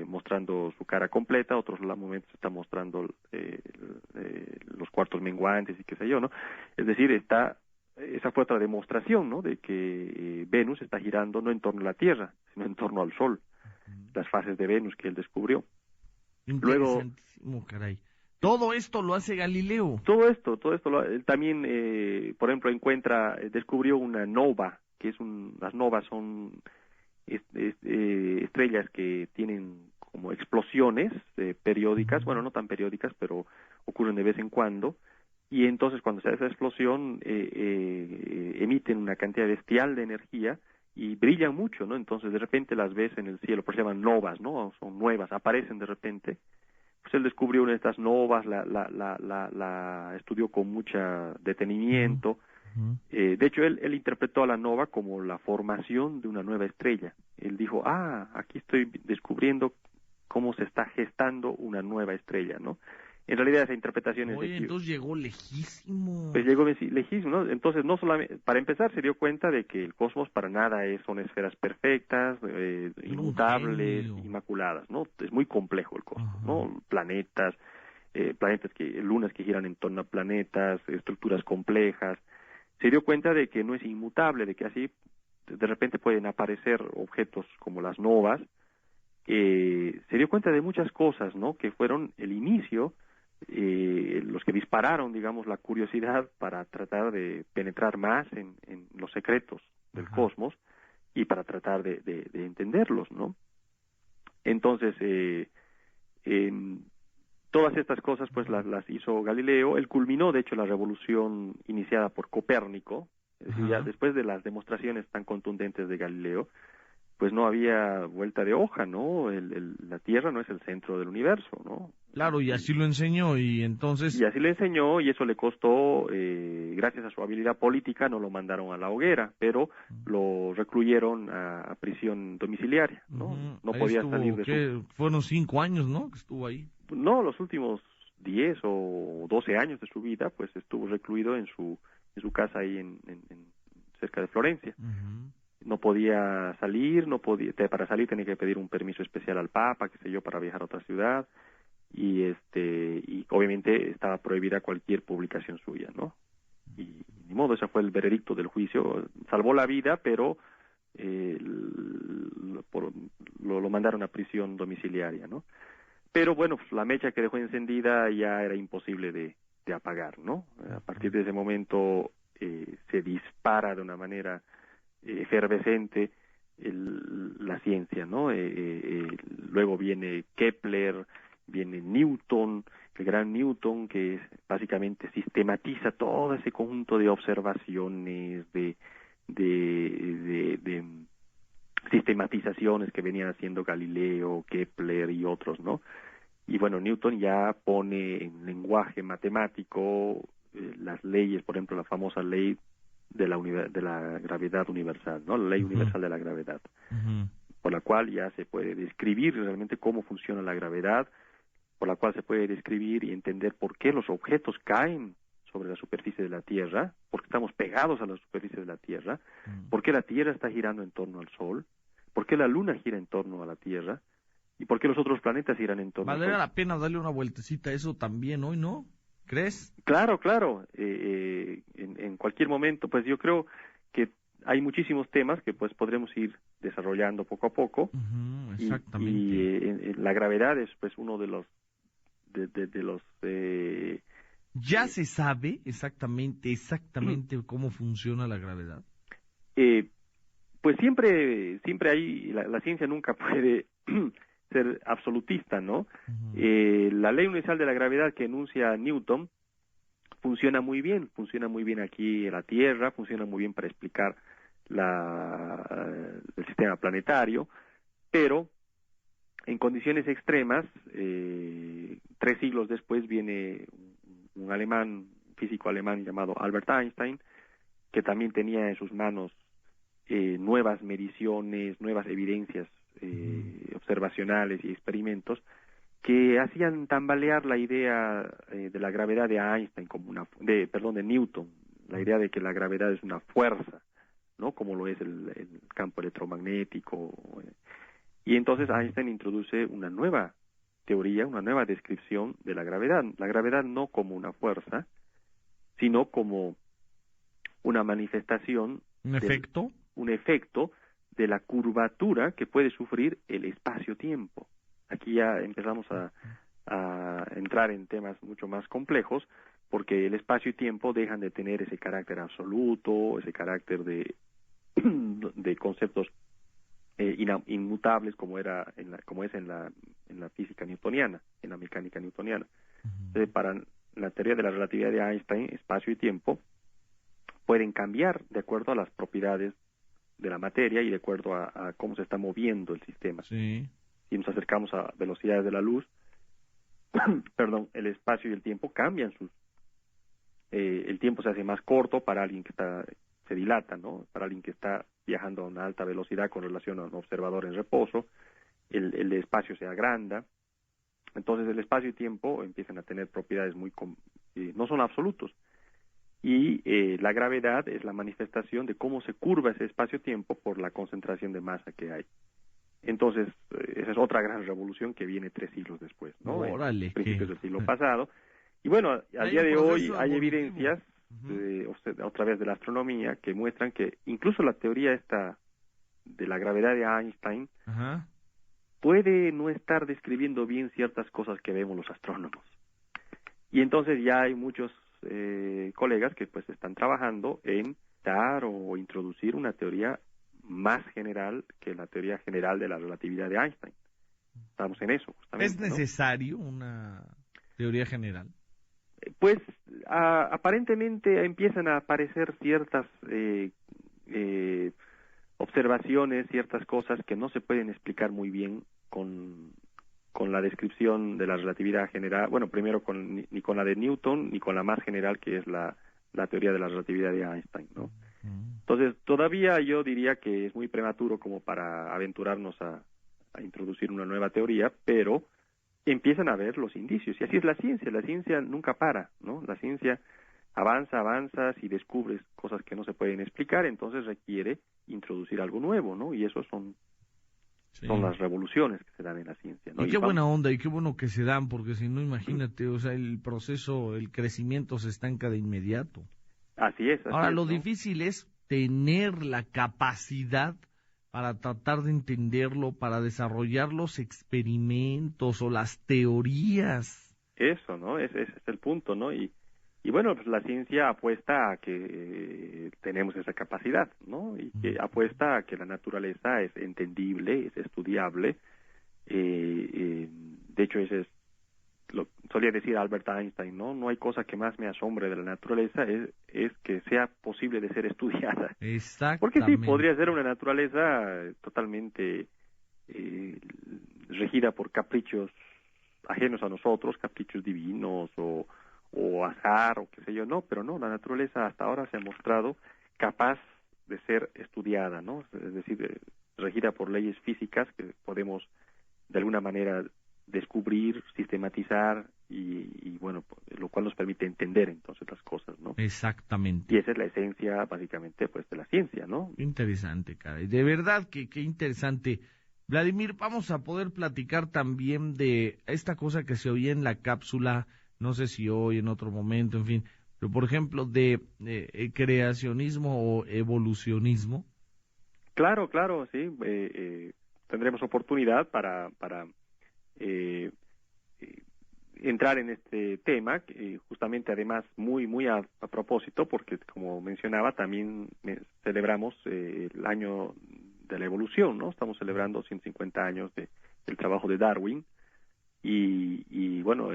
mostrando su cara completa, otros momentos está mostrando los cuartos menguantes y qué sé yo, ¿no? Es decir, esa fue otra demostración, ¿no? De que Venus está girando no en torno a la Tierra, sino en torno al Sol. Las fases de Venus que él descubrió. Luego, caray. Todo esto lo hace Galileo. Todo esto, él también, por ejemplo, descubrió una nova, las novas son estrellas que tienen como explosiones periódicas, bueno, no tan periódicas, pero ocurren de vez en cuando, y entonces cuando se hace esa explosión emiten una cantidad bestial de energía y brillan mucho, ¿no? Entonces de repente las ves en el cielo, por eso se llaman novas, ¿no? Son nuevas, aparecen de repente. Pues él descubrió una de estas novas, la estudió con mucho detenimiento. De hecho, él interpretó a la nova como la formación de una nueva estrella. Él dijo, aquí estoy descubriendo cómo se está gestando una nueva estrella, ¿no? En realidad esa interpretación es... Oye, entonces llegó lejísimo. Pues llegó lejísimo, ¿no? Entonces, no solamente, para empezar, se dio cuenta de que el cosmos para nada son esferas perfectas, inmutables, inmaculadas, ¿no? Es muy complejo el cosmos, ¿no? Planetas, lunas que giran en torno a planetas, estructuras complejas. Se dio cuenta de que no es inmutable, de que así de repente pueden aparecer objetos como las novas. Se dio cuenta de muchas cosas, ¿no? Que fueron el inicio, los que dispararon, digamos, la curiosidad para tratar de penetrar más en los secretos del cosmos y para tratar de entenderlos, ¿no? Entonces, todas estas cosas pues las hizo Galileo. Él culminó, de hecho, la revolución iniciada por Copérnico. Es decir, ya después de las demostraciones tan contundentes de Galileo, pues no había vuelta de hoja, ¿no? La Tierra no es el centro del universo, ¿no? Claro, y así lo enseñó, y entonces... Y así le enseñó, y eso le costó, gracias a su habilidad política, no lo mandaron a la hoguera, pero lo recluyeron a prisión domiciliaria, ¿no? No podía salir de Fueron 5 años, ¿no?, que estuvo ahí. No, los últimos 10 o 12 años de su vida, pues estuvo recluido en su casa ahí cerca de Florencia. No podía salir, para salir tenía que pedir un permiso especial al Papa, qué sé yo, para viajar a otra ciudad, y obviamente estaba prohibida cualquier publicación suya, ¿no? Y ni modo, ese fue el veredicto del juicio. Salvó la vida, pero lo mandaron a prisión domiciliaria, ¿no? Pero bueno, pues, la mecha que dejó encendida ya era imposible de apagar, ¿no? A partir de ese momento se dispara de una manera efervescente la ciencia, ¿no? Luego viene Kepler, viene Newton, el gran Newton, que básicamente sistematiza todo ese conjunto de observaciones, de sistematizaciones que venían haciendo Galileo, Kepler y otros, ¿no? Y bueno, Newton ya pone en lenguaje matemático las leyes, por ejemplo, la famosa ley de la gravedad universal, ¿no? La ley universal de la gravedad, por la cual ya se puede describir realmente cómo funciona la gravedad, por la cual se puede describir y entender por qué los objetos caen sobre la superficie de la Tierra, porque estamos pegados a la superficie de la Tierra, por qué la Tierra está girando en torno al Sol, por qué la Luna gira en torno a la Tierra, y por qué los otros planetas giran en torno al Sol. Valdría la pena darle una vueltecita a eso también hoy, ¿no? ¿Crees? Claro. En cualquier momento, pues yo creo que hay muchísimos temas que pues podremos ir desarrollando poco a poco. Exactamente. Y la gravedad es pues uno de los ¿Ya se sabe exactamente cómo funciona la gravedad? Pues siempre hay, la ciencia nunca puede ser absolutista, ¿no? La ley universal de la gravedad que enuncia Newton, funciona muy bien aquí en la Tierra, funciona muy bien para explicar el sistema planetario, pero en condiciones extremas, 3 siglos después viene un físico alemán llamado Albert Einstein, que también tenía en sus manos nuevas mediciones, nuevas evidencias observacionales y experimentos que hacían tambalear la idea de la gravedad de Einstein de Newton, la idea de que la gravedad es una fuerza, ¿no? Como lo es el campo electromagnético. Y entonces Einstein introduce una nueva teoría, una nueva descripción de la gravedad no como una fuerza, sino como una manifestación, un efecto de la curvatura que puede sufrir el espacio-tiempo. Aquí ya empezamos a entrar en temas mucho más complejos, porque el espacio y tiempo dejan de tener ese carácter absoluto, ese carácter de conceptos inmutables como es en la física newtoniana, en la mecánica newtoniana. Entonces, para la teoría de la relatividad de Einstein, espacio y tiempo pueden cambiar de acuerdo a las propiedades de la materia y de acuerdo a cómo se está moviendo el sistema. Sí. Si nos acercamos a velocidades de la luz, el espacio y el tiempo cambian el tiempo se hace más corto para alguien que se dilata, ¿no? Para alguien que está viajando a una alta velocidad con relación a un observador en reposo, el espacio se agranda. Entonces el espacio y tiempo empiezan a tener propiedades no son absolutos. Y la gravedad es la manifestación de cómo se curva ese espacio-tiempo por la concentración de masa que hay. Entonces, esa es otra gran revolución que viene 3 siglos después, ¿no? Órale, en principios del siglo pasado. Y bueno, al día de hoy hay evidencias, a través de la astronomía, que muestran que incluso la teoría esta de la gravedad de Einstein puede no estar describiendo bien ciertas cosas que vemos los astrónomos. Y entonces ya hay muchos colegas que pues están trabajando en dar o introducir una teoría más general que la teoría general de la relatividad de Einstein. Estamos en eso, justamente. ¿Es necesario una teoría general? Pues aparentemente empiezan a aparecer ciertas observaciones, ciertas cosas que no se pueden explicar muy bien con la descripción de la relatividad general, bueno, primero ni con la de Newton, ni con la más general que es la teoría de la relatividad de Einstein, ¿no? Entonces, todavía yo diría que es muy prematuro como para aventurarnos a introducir una nueva teoría, pero empiezan a ver los indicios, y así es la ciencia nunca para, ¿no? La ciencia avanza, si descubres cosas que no se pueden explicar, entonces requiere introducir algo nuevo, ¿no? Y eso son las revoluciones que se dan en la ciencia, ¿no? Y qué buena onda, y qué bueno que se dan, porque si no, imagínate, o sea, el crecimiento se estanca de inmediato. Así es. Ahora, lo difícil es tener la capacidad para tratar de entenderlo, para desarrollar los experimentos o las teorías. Eso, ¿no? Ese es el punto, ¿no? Y bueno, pues la ciencia apuesta a que tenemos esa capacidad, ¿no? Y que apuesta a que la naturaleza es entendible, es estudiable. De hecho, ese es lo solía decir Albert Einstein, ¿no? No hay cosa que más me asombre de la naturaleza es que sea posible de ser estudiada. Exactamente. Porque sí, podría ser una naturaleza totalmente regida por caprichos ajenos a nosotros, caprichos divinos o azar o qué sé yo, no, pero no, la naturaleza hasta ahora se ha mostrado capaz de ser estudiada, ¿no? Es decir, regida por leyes físicas que podemos de alguna manera descubrir, sistematizar y bueno, lo cual nos permite entender entonces las cosas, ¿no? Exactamente. Y esa es la esencia básicamente pues de la ciencia, ¿no? Interesante, caray. De verdad que qué interesante. Vladimir, vamos a poder platicar también de esta cosa que se oía en la cápsula, no sé si hoy, en otro momento, en fin, pero por ejemplo de creacionismo o evolucionismo. Claro, sí. Tendremos oportunidad para entrar en este tema, justamente además muy a propósito, porque como mencionaba, también celebramos el año de la evolución, ¿no? Estamos celebrando 150 años del trabajo de Darwin y bueno,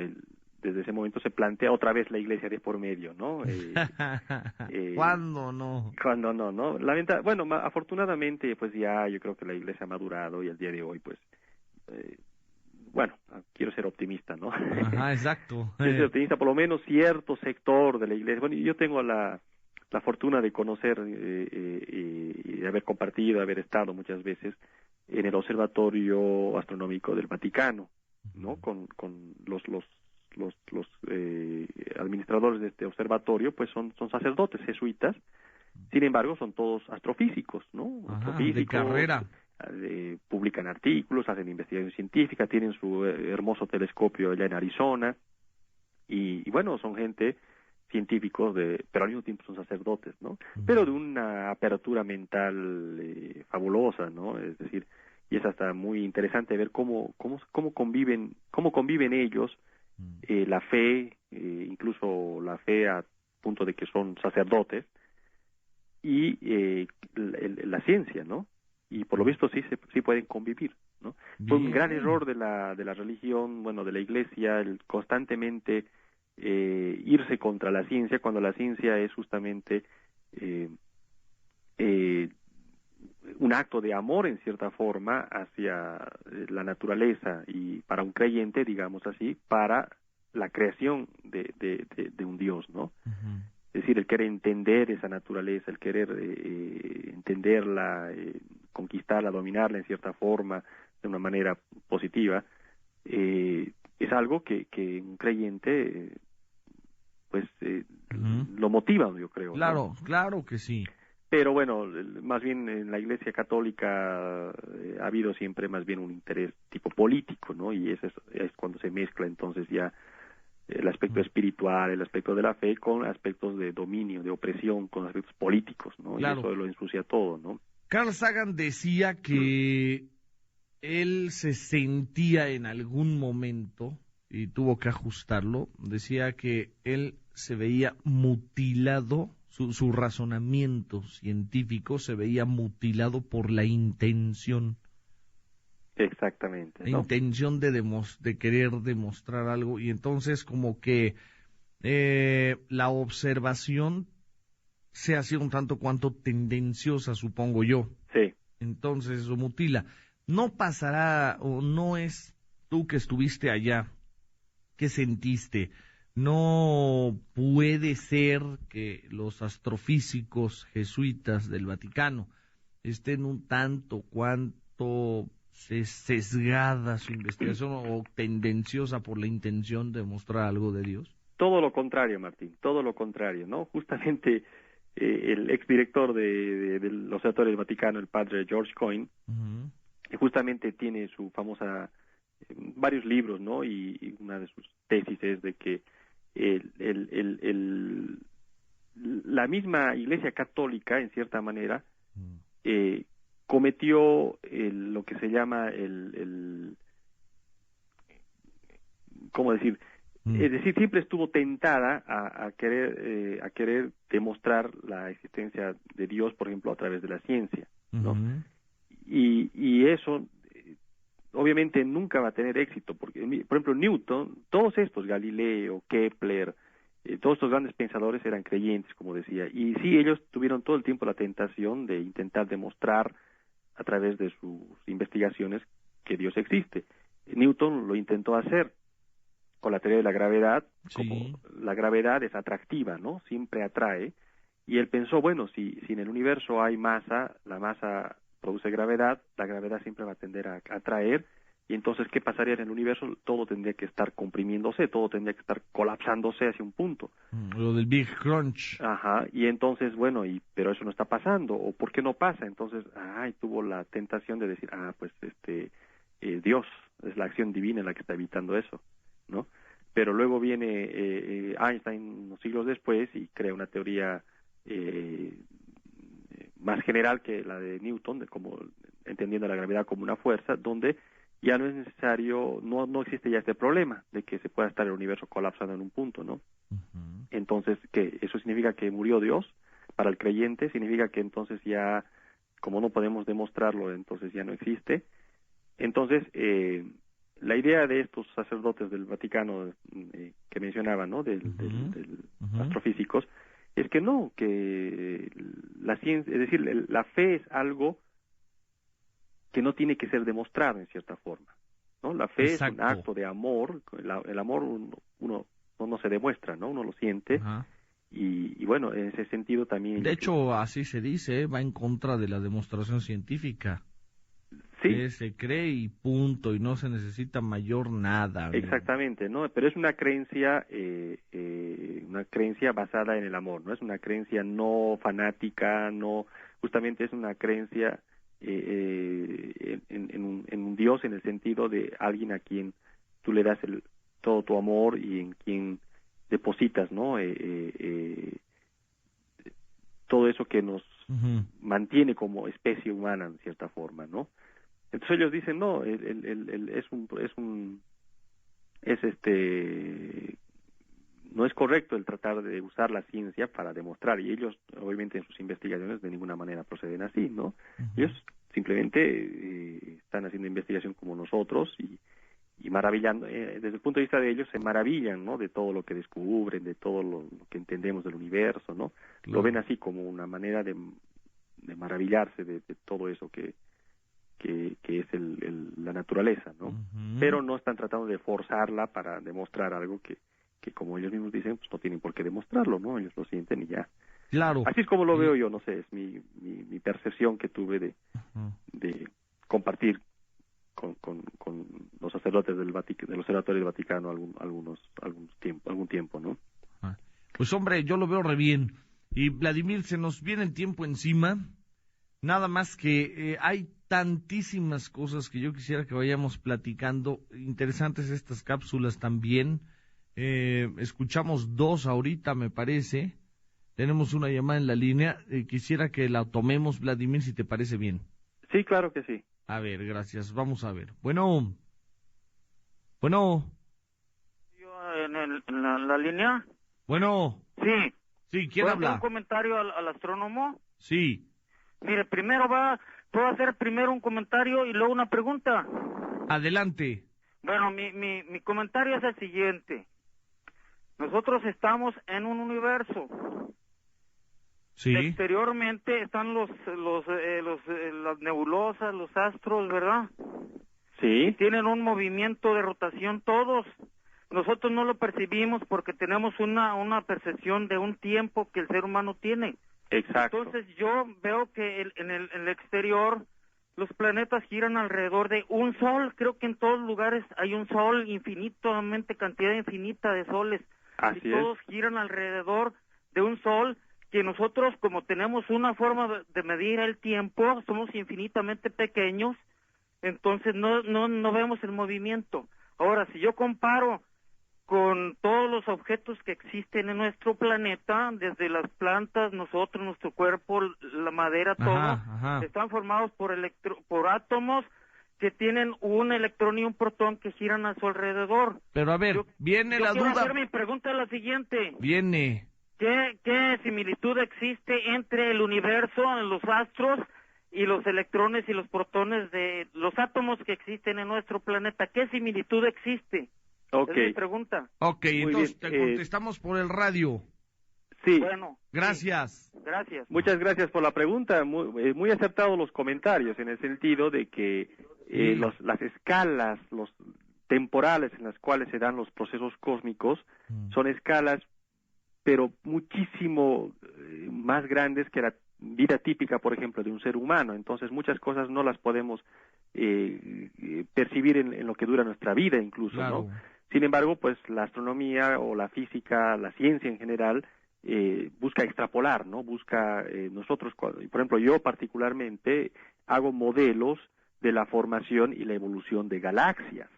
desde ese momento se plantea otra vez la iglesia de por medio, ¿no? ¿Cuándo no? Cuando no, ¿no? Bueno, afortunadamente, pues ya yo creo que la iglesia ha madurado y al día de hoy, pues, bueno, quiero ser optimista, ¿no? Ajá, exacto. Quiero ser optimista, por lo menos cierto sector de la iglesia. Bueno, yo tengo la fortuna de conocer y de haber compartido, de haber estado muchas veces en el Observatorio Astronómico del Vaticano, ¿no? Con los administradores de este observatorio, pues son sacerdotes jesuitas. Sin embargo, son todos astrofísicos, ¿no? Astrofísicos, de carrera. Publican artículos, hacen investigación científica, tienen su hermoso telescopio allá en Arizona, y bueno, son gente científicos, pero al mismo tiempo son sacerdotes, ¿no? Pero de una apertura mental fabulosa, ¿no? Es decir, y es hasta muy interesante ver cómo conviven ellos, la fe, incluso la fe a punto de que son sacerdotes, y la ciencia, ¿no? Y por lo visto sí pueden convivir, ¿no? Fue un gran error de la religión, bueno, de la iglesia, el constantemente irse contra la ciencia, cuando la ciencia es justamente un acto de amor en cierta forma hacia la naturaleza, y para un creyente, digamos así, para la creación de un Dios, ¿no? Es decir, el querer entender esa naturaleza, el querer entenderla, conquistarla, dominarla en cierta forma, de una manera positiva, es algo que un creyente lo motiva, yo creo. Claro, ¿no? claro que sí. Pero bueno, más bien en la Iglesia Católica ha habido siempre más bien un interés tipo político, ¿no? Y ese es cuando se mezcla entonces ya el aspecto espiritual, el aspecto de la fe, con aspectos de dominio, de opresión, con aspectos políticos, ¿no? Claro. Y eso lo ensucia todo, ¿no? Carl Sagan decía que él se sentía en algún momento, y tuvo que ajustarlo, decía que él se veía mutilado, su razonamiento científico se veía mutilado por la intención. Exactamente, La ¿no? intención de querer demostrar algo, y entonces como que la observación se hacía un tanto cuanto tendenciosa, supongo yo. Sí. Entonces eso mutila. No pasará, o no es tú que estuviste allá, ¿qué sentiste? No puede ser que los astrofísicos jesuitas del Vaticano estén un tanto cuanto sesgada su investigación o tendenciosa por la intención de mostrar algo de Dios. Todo lo contrario, Martín, todo lo contrario, ¿no? Justamente el exdirector del Observatorio del Vaticano, el padre George Coyne, justamente tiene su famosa, varios libros, ¿no? Y una de sus tesis es de que la misma Iglesia Católica, en cierta manera, cometió lo que se llama ¿cómo decir? Es decir, siempre estuvo tentada a querer demostrar la existencia de Dios, por ejemplo, a través de la ciencia, ¿no? Y eso obviamente nunca va a tener éxito, porque, por ejemplo, Newton, todos estos, Galileo, Kepler, todos estos grandes pensadores eran creyentes, como decía, y sí, ellos tuvieron todo el tiempo la tentación de intentar demostrar a través de sus investigaciones que Dios existe. Newton lo intentó hacer con la teoría de la gravedad, como la gravedad es atractiva, ¿no? Siempre atrae, y él pensó, bueno, si en el universo hay masa, la masa produce gravedad, la gravedad siempre va a tender a atraer, y entonces, ¿qué pasaría en el universo? Todo tendría que estar comprimiéndose, todo tendría que estar colapsándose hacia un punto. Lo del Big Crunch. Ajá, y entonces, bueno, pero eso no está pasando, o ¿por qué no pasa? Entonces, tuvo la tentación de decir, pues Dios, es la acción divina la que está evitando eso, ¿no? Pero luego viene Einstein unos siglos después y crea una teoría más general que la de Newton, como entendiendo la gravedad como una fuerza, donde ya no es necesario, no existe ya este problema de que se pueda estar el universo colapsando en un punto, ¿no? Entonces, ¿qué? ¿Eso significa que murió Dios? Para el creyente significa que entonces ya, como no podemos demostrarlo, entonces ya no existe. Entonces, la idea de estos sacerdotes del Vaticano que mencionaba, ¿no? Del astrofísicos, es que no, que la ciencia, es decir, la fe es algo que no tiene que ser demostrado en cierta forma, ¿no? La fe es un acto de amor, el amor uno no se demuestra, ¿no? Uno lo siente. Y bueno, en ese sentido también... De hecho, así se dice, va en contra de la demostración científica. Sí. Que se cree y punto, y no se necesita mayor nada. Exactamente, ¿no? Pero es una creencia basada en el amor, ¿no? Es una creencia no fanática, no... Justamente es una creencia en un Dios, en el sentido de alguien a quien tú le das todo tu amor y en quien depositas, ¿no? Todo eso que nos mantiene como especie humana, en cierta forma, ¿no? Entonces ellos dicen, no, no es correcto el tratar de usar la ciencia para demostrar, y ellos obviamente en sus investigaciones de ninguna manera proceden así, ¿no? Ellos simplemente están haciendo investigación como nosotros y maravillando, desde el punto de vista de ellos se maravillan, ¿no? De todo lo que descubren, de todo lo que entendemos del universo, ¿no? Lo ven así como una manera de maravillarse de todo eso que es la naturaleza, ¿no? Pero no están tratando de forzarla para demostrar algo que como ellos mismos dicen, pues no tienen por qué demostrarlo, ¿no? Ellos lo sienten y ya. Claro. Así es como lo veo yo, no sé, es mi percepción que tuve de compartir con los sacerdotes del Observatorio del Vaticano algún tiempo, ¿no? Pues hombre, yo lo veo re bien. Y Vladimir, se nos viene el tiempo encima. Nada más que hay tantísimas cosas que yo quisiera que vayamos platicando. Interesantes estas cápsulas también. Escuchamos 2 ahorita, me parece. Tenemos una llamada en la línea. Quisiera que la tomemos, Vladimir, si te parece bien. Sí, claro que sí. A ver, gracias. Vamos a ver. Bueno. Yo en la línea. Bueno. Sí. Sí, ¿quién habla? ¿Un comentario al astrónomo? Sí. Mire, puedo hacer primero un comentario y luego una pregunta. Adelante. Bueno, mi comentario es el siguiente. Nosotros estamos en un universo. Sí. Exteriormente están las nebulosas, los astros, ¿verdad? Sí. Y tienen un movimiento de rotación todos. Nosotros no lo percibimos porque tenemos una percepción de un tiempo que el ser humano tiene. Exacto. Entonces yo veo que en el exterior los planetas giran alrededor de un sol. Creo que en todos lugares hay un sol infinitamente, cantidad infinita de soles. Así y todos giran alrededor de un sol, que nosotros, como tenemos una forma de medir el tiempo, somos infinitamente pequeños, entonces no vemos el movimiento. Ahora, si yo comparo con todos los objetos que existen en nuestro planeta, desde las plantas, nosotros, nuestro cuerpo, la madera, todo, están formados por átomos que tienen un electrón y un protón que giran a su alrededor. Pero a ver, viene la duda. Hacer mi pregunta es la siguiente. Viene. ¿Qué similitud existe entre el universo, los astros y los electrones y los protones de los átomos que existen en nuestro planeta? ¿Qué similitud existe? Okay. Es mi pregunta. Ok, muy entonces bien. te contestamos por el radio. Sí. Bueno. Gracias. Sí. Gracias. Muchas gracias por la pregunta. Muy acertados los comentarios, en el sentido de que las escalas, los temporales en las cuales se dan los procesos cósmicos son escalas, pero muchísimo más grandes que la vida típica, por ejemplo, de un ser humano. Entonces muchas cosas no las podemos percibir en lo que dura nuestra vida incluso, claro. ¿no? Sin embargo, pues la astronomía o la física, la ciencia en general, busca extrapolar, ¿no? Busca, nosotros, por ejemplo, yo particularmente hago modelos de la formación y la evolución de galaxias.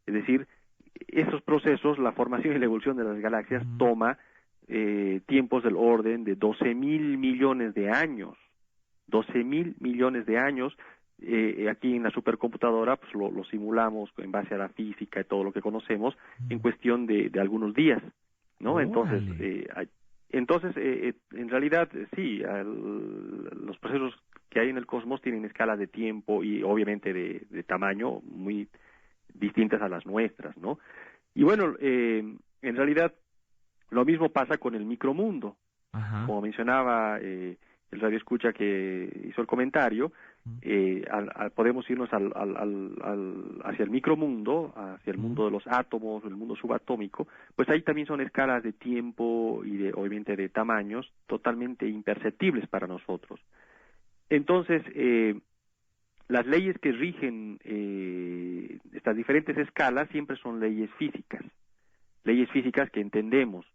Es decir, esos procesos, la formación y la evolución de las galaxias toma tiempos del orden de 12,000 millones de años. 12,000 millones de años. Aquí en la supercomputadora pues lo simulamos en base a la física y todo lo que conocemos en cuestión de algunos días, ¿no? Entonces, en realidad sí, los procesos que hay en el cosmos tienen escalas de tiempo y obviamente de tamaño muy distintas a las nuestras, ¿no? Y bueno, en realidad lo mismo pasa con el micromundo. Ajá. Como mencionaba el radioescucha que hizo el comentario, podemos irnos hacia el micromundo, hacia el mundo de los átomos, el mundo subatómico, pues ahí también son escalas de tiempo y obviamente de tamaños totalmente imperceptibles para nosotros. Entonces, las leyes que rigen estas diferentes escalas siempre son leyes físicas que entendemos.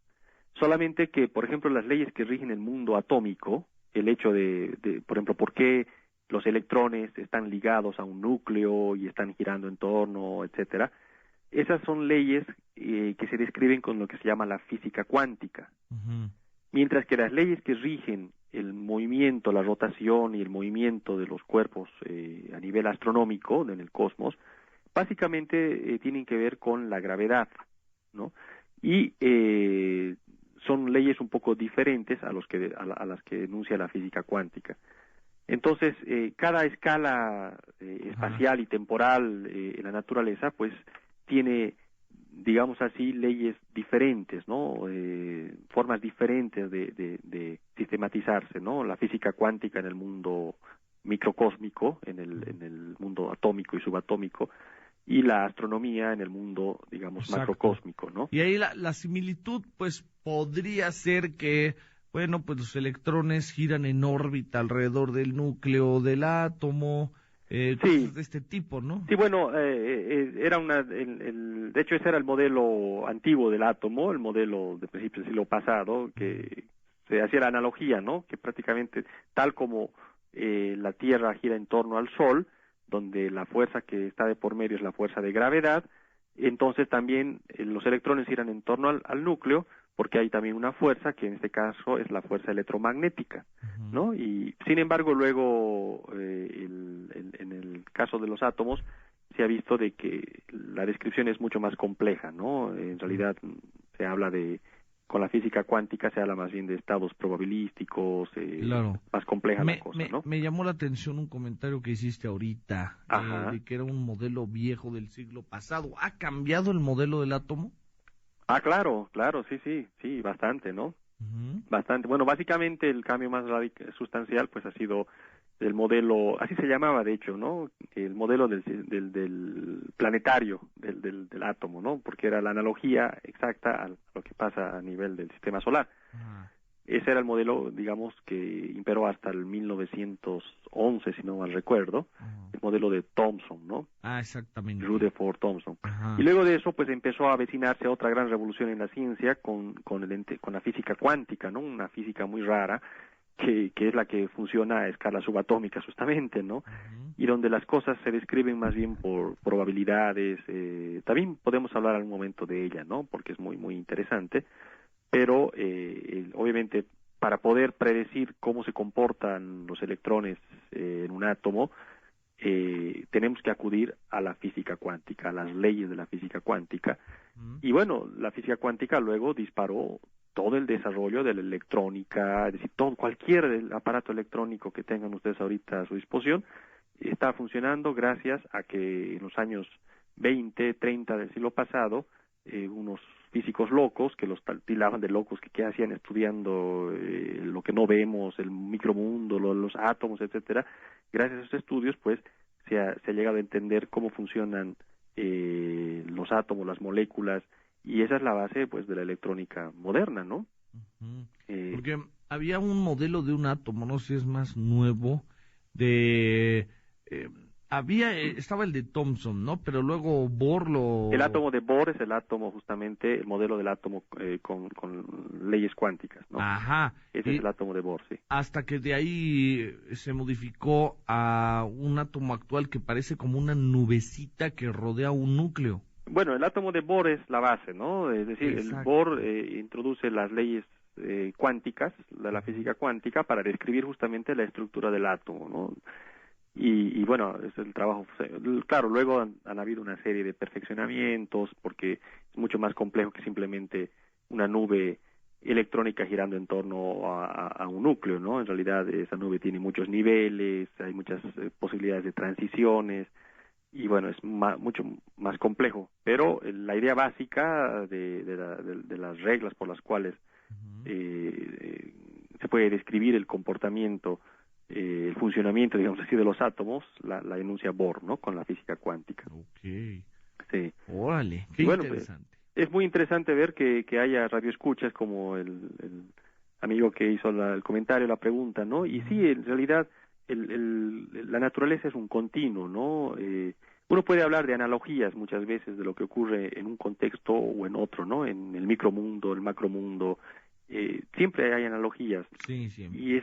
Solamente que, por ejemplo, las leyes que rigen el mundo atómico, el hecho de por ejemplo, por qué los electrones están ligados a un núcleo y están girando en torno, etcétera, esas son leyes que se describen con lo que se llama la física cuántica. Ujú. Mientras que las leyes que rigen el movimiento, la rotación y el movimiento de los cuerpos a nivel astronómico en el cosmos, básicamente tienen que ver con la gravedad, ¿no? Y son leyes un poco diferentes a las que enuncia la física cuántica. Entonces, cada escala espacial y temporal en la naturaleza, pues, tiene, digamos así, leyes diferentes, ¿no? Formas diferentes de sistematizarse, ¿no? La física cuántica en el mundo microcósmico, en el mundo atómico y subatómico, y la astronomía en el mundo, digamos, Exacto. macrocósmico, ¿no? Y ahí la similitud, pues, podría ser que, bueno, pues los electrones giran en órbita alrededor del núcleo del átomo, cosas de este tipo, ¿no? Sí, bueno, era de hecho ese era el modelo antiguo del átomo, el modelo de principios del siglo pasado, que se hacía la analogía, ¿no? Que prácticamente tal como la Tierra gira en torno al Sol, donde la fuerza que está de por medio es la fuerza de gravedad, entonces también los electrones giran en torno al núcleo, porque hay también una fuerza que en este caso es la fuerza electromagnética, ¿no? Y sin embargo luego en el caso de los átomos se ha visto de que la descripción es mucho más compleja, ¿no? En realidad se habla con la física cuántica se habla más bien de estados probabilísticos, Claro. más compleja la cosa, ¿no? Me llamó la atención un comentario que hiciste ahorita, de que era un modelo viejo del siglo pasado. ¿Ha cambiado el modelo del átomo? Ah, claro, sí, bastante, ¿no? Bastante. Bueno, básicamente el cambio más sustancial pues ha sido el modelo, así se llamaba de hecho, ¿no? El modelo del planetario del átomo, ¿no? Porque era la analogía exacta a lo que pasa a nivel del sistema solar. Ese era el modelo, digamos, que imperó hasta el 1911, si no mal recuerdo, el modelo de Thomson, ¿no? Ah, exactamente. Rutherford Thomson. Ajá. Y luego de eso, pues empezó a avecinarse otra gran revolución en la ciencia con la física cuántica, ¿no? Una física muy rara, que es la que funciona a escala subatómica justamente, ¿no? Y donde las cosas se describen más bien por probabilidades. También podemos hablar algún momento de ella, ¿no? Porque es muy, muy interesante. Pero obviamente para poder predecir cómo se comportan los electrones en un átomo, tenemos que acudir a la física cuántica, a las leyes de la física cuántica. Y bueno, la física cuántica luego disparó todo el desarrollo de la electrónica, es decir, cualquier aparato electrónico que tengan ustedes ahorita a su disposición, está funcionando gracias a que en los años 20, 30 del siglo pasado, unos físicos locos, que los tildaban de locos, que qué hacían estudiando lo que no vemos, el micromundo, los átomos, etcétera. Gracias a esos estudios, pues, se ha llegado a entender cómo funcionan los átomos, las moléculas, y esa es la base, pues, de la electrónica moderna, ¿no? Porque había un modelo de un átomo, no sé si es más nuevo, estaba el de Thomson, ¿no? Pero luego Bohr El átomo de Bohr es el átomo, justamente, el modelo del átomo con leyes cuánticas, ¿no? Ajá. Ese es el átomo de Bohr, sí. Hasta que de ahí se modificó a un átomo actual que parece como una nubecita que rodea un núcleo. Bueno, el átomo de Bohr es la base, ¿no? Es decir, Exacto. el Bohr introduce las leyes cuánticas, de la física cuántica, para describir justamente la estructura del átomo, ¿no? Y bueno, es el trabajo. Claro, luego han habido una serie de perfeccionamientos, porque es mucho más complejo que simplemente una nube electrónica girando en torno a un núcleo, ¿no? En realidad esa nube tiene muchos niveles, hay muchas posibilidades de transiciones, y bueno, es mucho más complejo, pero la idea básica de las reglas por las cuales se puede describir el comportamiento, el funcionamiento, digamos así, de los átomos, la enuncia Bohr, ¿no? Con la física cuántica. Ok. Sí. Órale, qué Bueno, interesante. Es muy interesante ver que haya radioescuchas como el amigo que hizo el comentario, la pregunta, ¿no? Y sí, en realidad la naturaleza es un continuo, ¿no? Uno puede hablar de analogías muchas veces de lo que ocurre en un contexto o en otro, ¿no? En el micromundo, el macromundo, siempre hay analogías. Sí, siempre. Y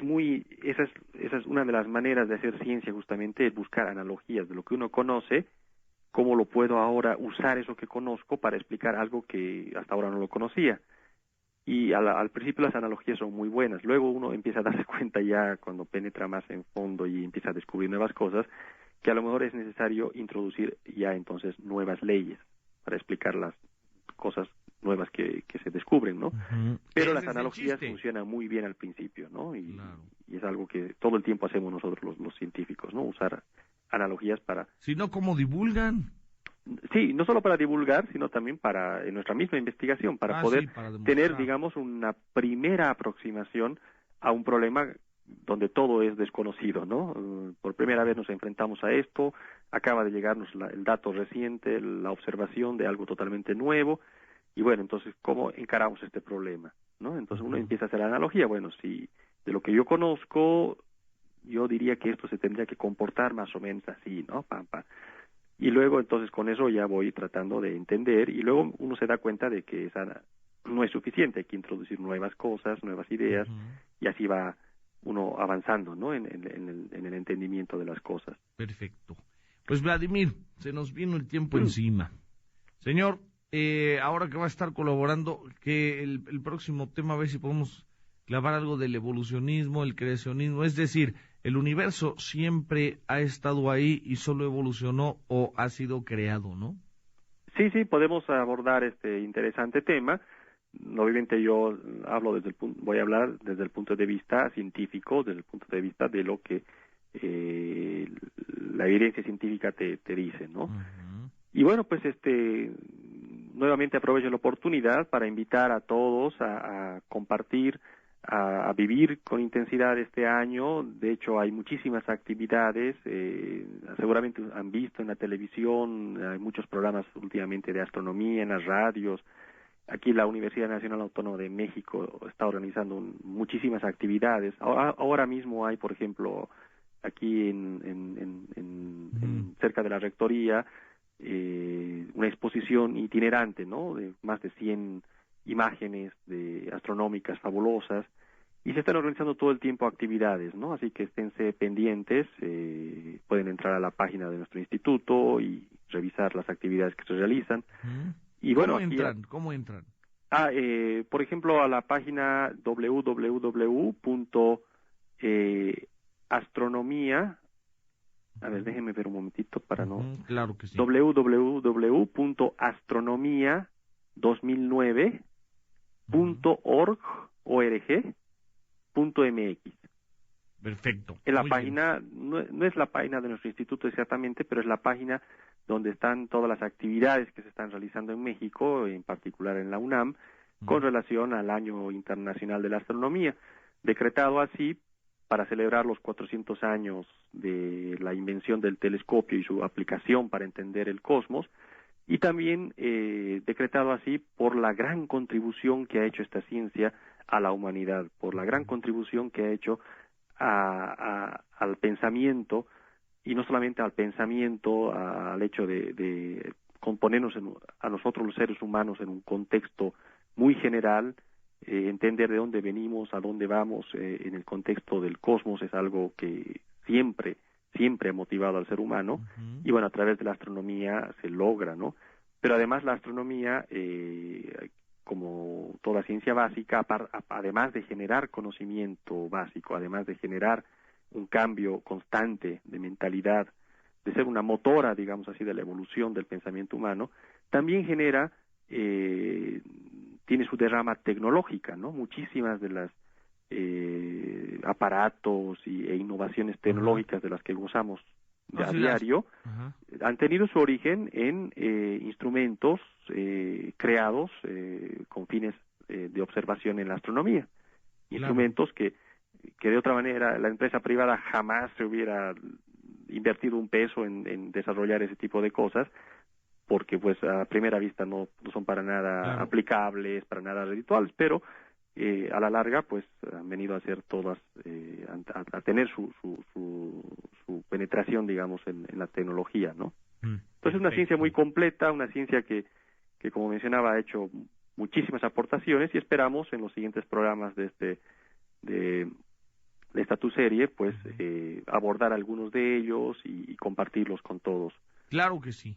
esa es una de las maneras de hacer ciencia, justamente, es buscar analogías de lo que uno conoce, cómo lo puedo ahora usar eso que conozco para explicar algo que hasta ahora no lo conocía. Y al principio las analogías son muy buenas, luego uno empieza a darse cuenta ya cuando penetra más en fondo y empieza a descubrir nuevas cosas, que a lo mejor es necesario introducir ya entonces nuevas leyes para explicar las cosas nuevas que se descubren, ¿no? Pero las analogías funcionan muy bien al principio, ¿no? Y es algo que todo el tiempo hacemos nosotros los científicos, ¿no? Usar analogías para... Si no, ¿cómo divulgan? Sí, no solo para divulgar, sino también para en nuestra misma investigación, para poder tener, digamos, una primera aproximación a un problema donde todo es desconocido, ¿no? Por primera vez nos enfrentamos a esto, acaba de llegarnos el dato reciente, la observación de algo totalmente nuevo, y bueno, entonces, ¿cómo encaramos este problema? ¿No? Entonces uno empieza a hacer la analogía, bueno, si de lo que yo conozco, yo diría que esto se tendría que comportar más o menos así, ¿no? Y luego, entonces, con eso ya voy tratando de entender, y luego uno se da cuenta de que esa no es suficiente, hay que introducir nuevas cosas, nuevas ideas, y así va uno avanzando, ¿no? En el entendimiento de las cosas. Perfecto. Pues, Vladimir, se nos vino el tiempo encima. Señor, ahora que va a estar colaborando, que el próximo tema, a ver si podemos clavar algo del evolucionismo, el creacionismo, es decir, ¿el universo siempre ha estado ahí y solo evolucionó o ha sido creado, no? Sí, podemos abordar este interesante tema. Obviamente yo voy a hablar desde el punto de vista científico, desde el punto de vista de lo que la evidencia científica te dice, ¿no? Y bueno, pues nuevamente aprovecho la oportunidad para invitar a todos a compartir, a vivir con intensidad este año. De hecho, hay muchísimas actividades, seguramente han visto en la televisión, hay muchos programas últimamente de astronomía en las radios. Aquí la Universidad Nacional Autónoma de México está organizando muchísimas actividades. Ahora mismo hay, por ejemplo, aquí cerca de la rectoría, una exposición itinerante, ¿no? De más de 100 imágenes astronómicas fabulosas, y se están organizando todo el tiempo actividades, ¿no? Así que esténse pendientes, pueden entrar a la página de nuestro instituto y revisar las actividades que se realizan. Y bueno, ¿Cómo entran? Por ejemplo, a la página www.astronomía. A ver, déjenme ver un momentito para no... Claro que sí. www.astronomia2009.org.mx. Perfecto. En la página, no es la página de nuestro instituto exactamente, pero es la página donde están todas las actividades que se están realizando en México, en particular en la UNAM, con relación al Año Internacional de la Astronomía, decretado así para celebrar los 400 años de la invención del telescopio y su aplicación para entender el cosmos, y también decretado así por la gran contribución que ha hecho esta ciencia a la humanidad, por la gran contribución que ha hecho al pensamiento, y no solamente al pensamiento, al hecho de componernos a nosotros los seres humanos en un contexto muy general, entender de dónde venimos, a dónde vamos, en el contexto del cosmos, es algo que siempre ha motivado al ser humano, y bueno, a través de la astronomía se logra, ¿no? Pero además la astronomía, como toda ciencia básica, además de generar conocimiento básico, además de generar un cambio constante de mentalidad, de ser una motora, digamos así, de la evolución del pensamiento humano, también genera, tiene su derrama tecnológica, ¿no? Muchísimas de las aparatos e innovaciones tecnológicas de las que gozamos a diario, han tenido su origen en instrumentos creados con fines de observación en la astronomía. Instrumentos que de otra manera la empresa privada jamás se hubiera invertido un peso en desarrollar ese tipo de cosas, porque pues a primera vista no son para nada aplicables, para nada redituables, pero a la larga pues han venido a ser todas, a tener su penetración, digamos, en la tecnología, ¿no? Entonces es una ciencia muy completa, una ciencia que como mencionaba ha hecho muchísimas aportaciones, y esperamos en los siguientes programas de esta tu serie pues abordar algunos de ellos y compartirlos con todos. Claro que sí.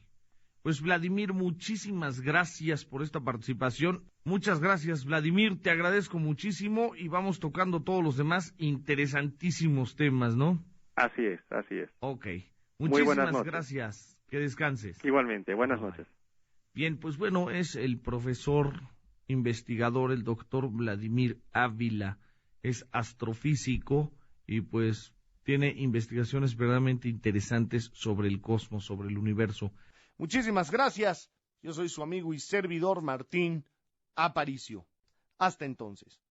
Pues Vladimir, muchísimas gracias por esta participación. Muchas gracias, Vladimir, te agradezco muchísimo y vamos tocando todos los demás interesantísimos temas, ¿no? Así es, así es. Ok. Muy buenas Muchísimas noches. gracias. Que descanses. Igualmente, buenas noches. Bien, pues bueno, es el profesor investigador, el doctor Vladimir Ávila, es astrofísico y pues tiene investigaciones verdaderamente interesantes sobre el cosmos, sobre el universo. Muchísimas gracias. Yo soy su amigo y servidor Martín Aparicio. Hasta entonces.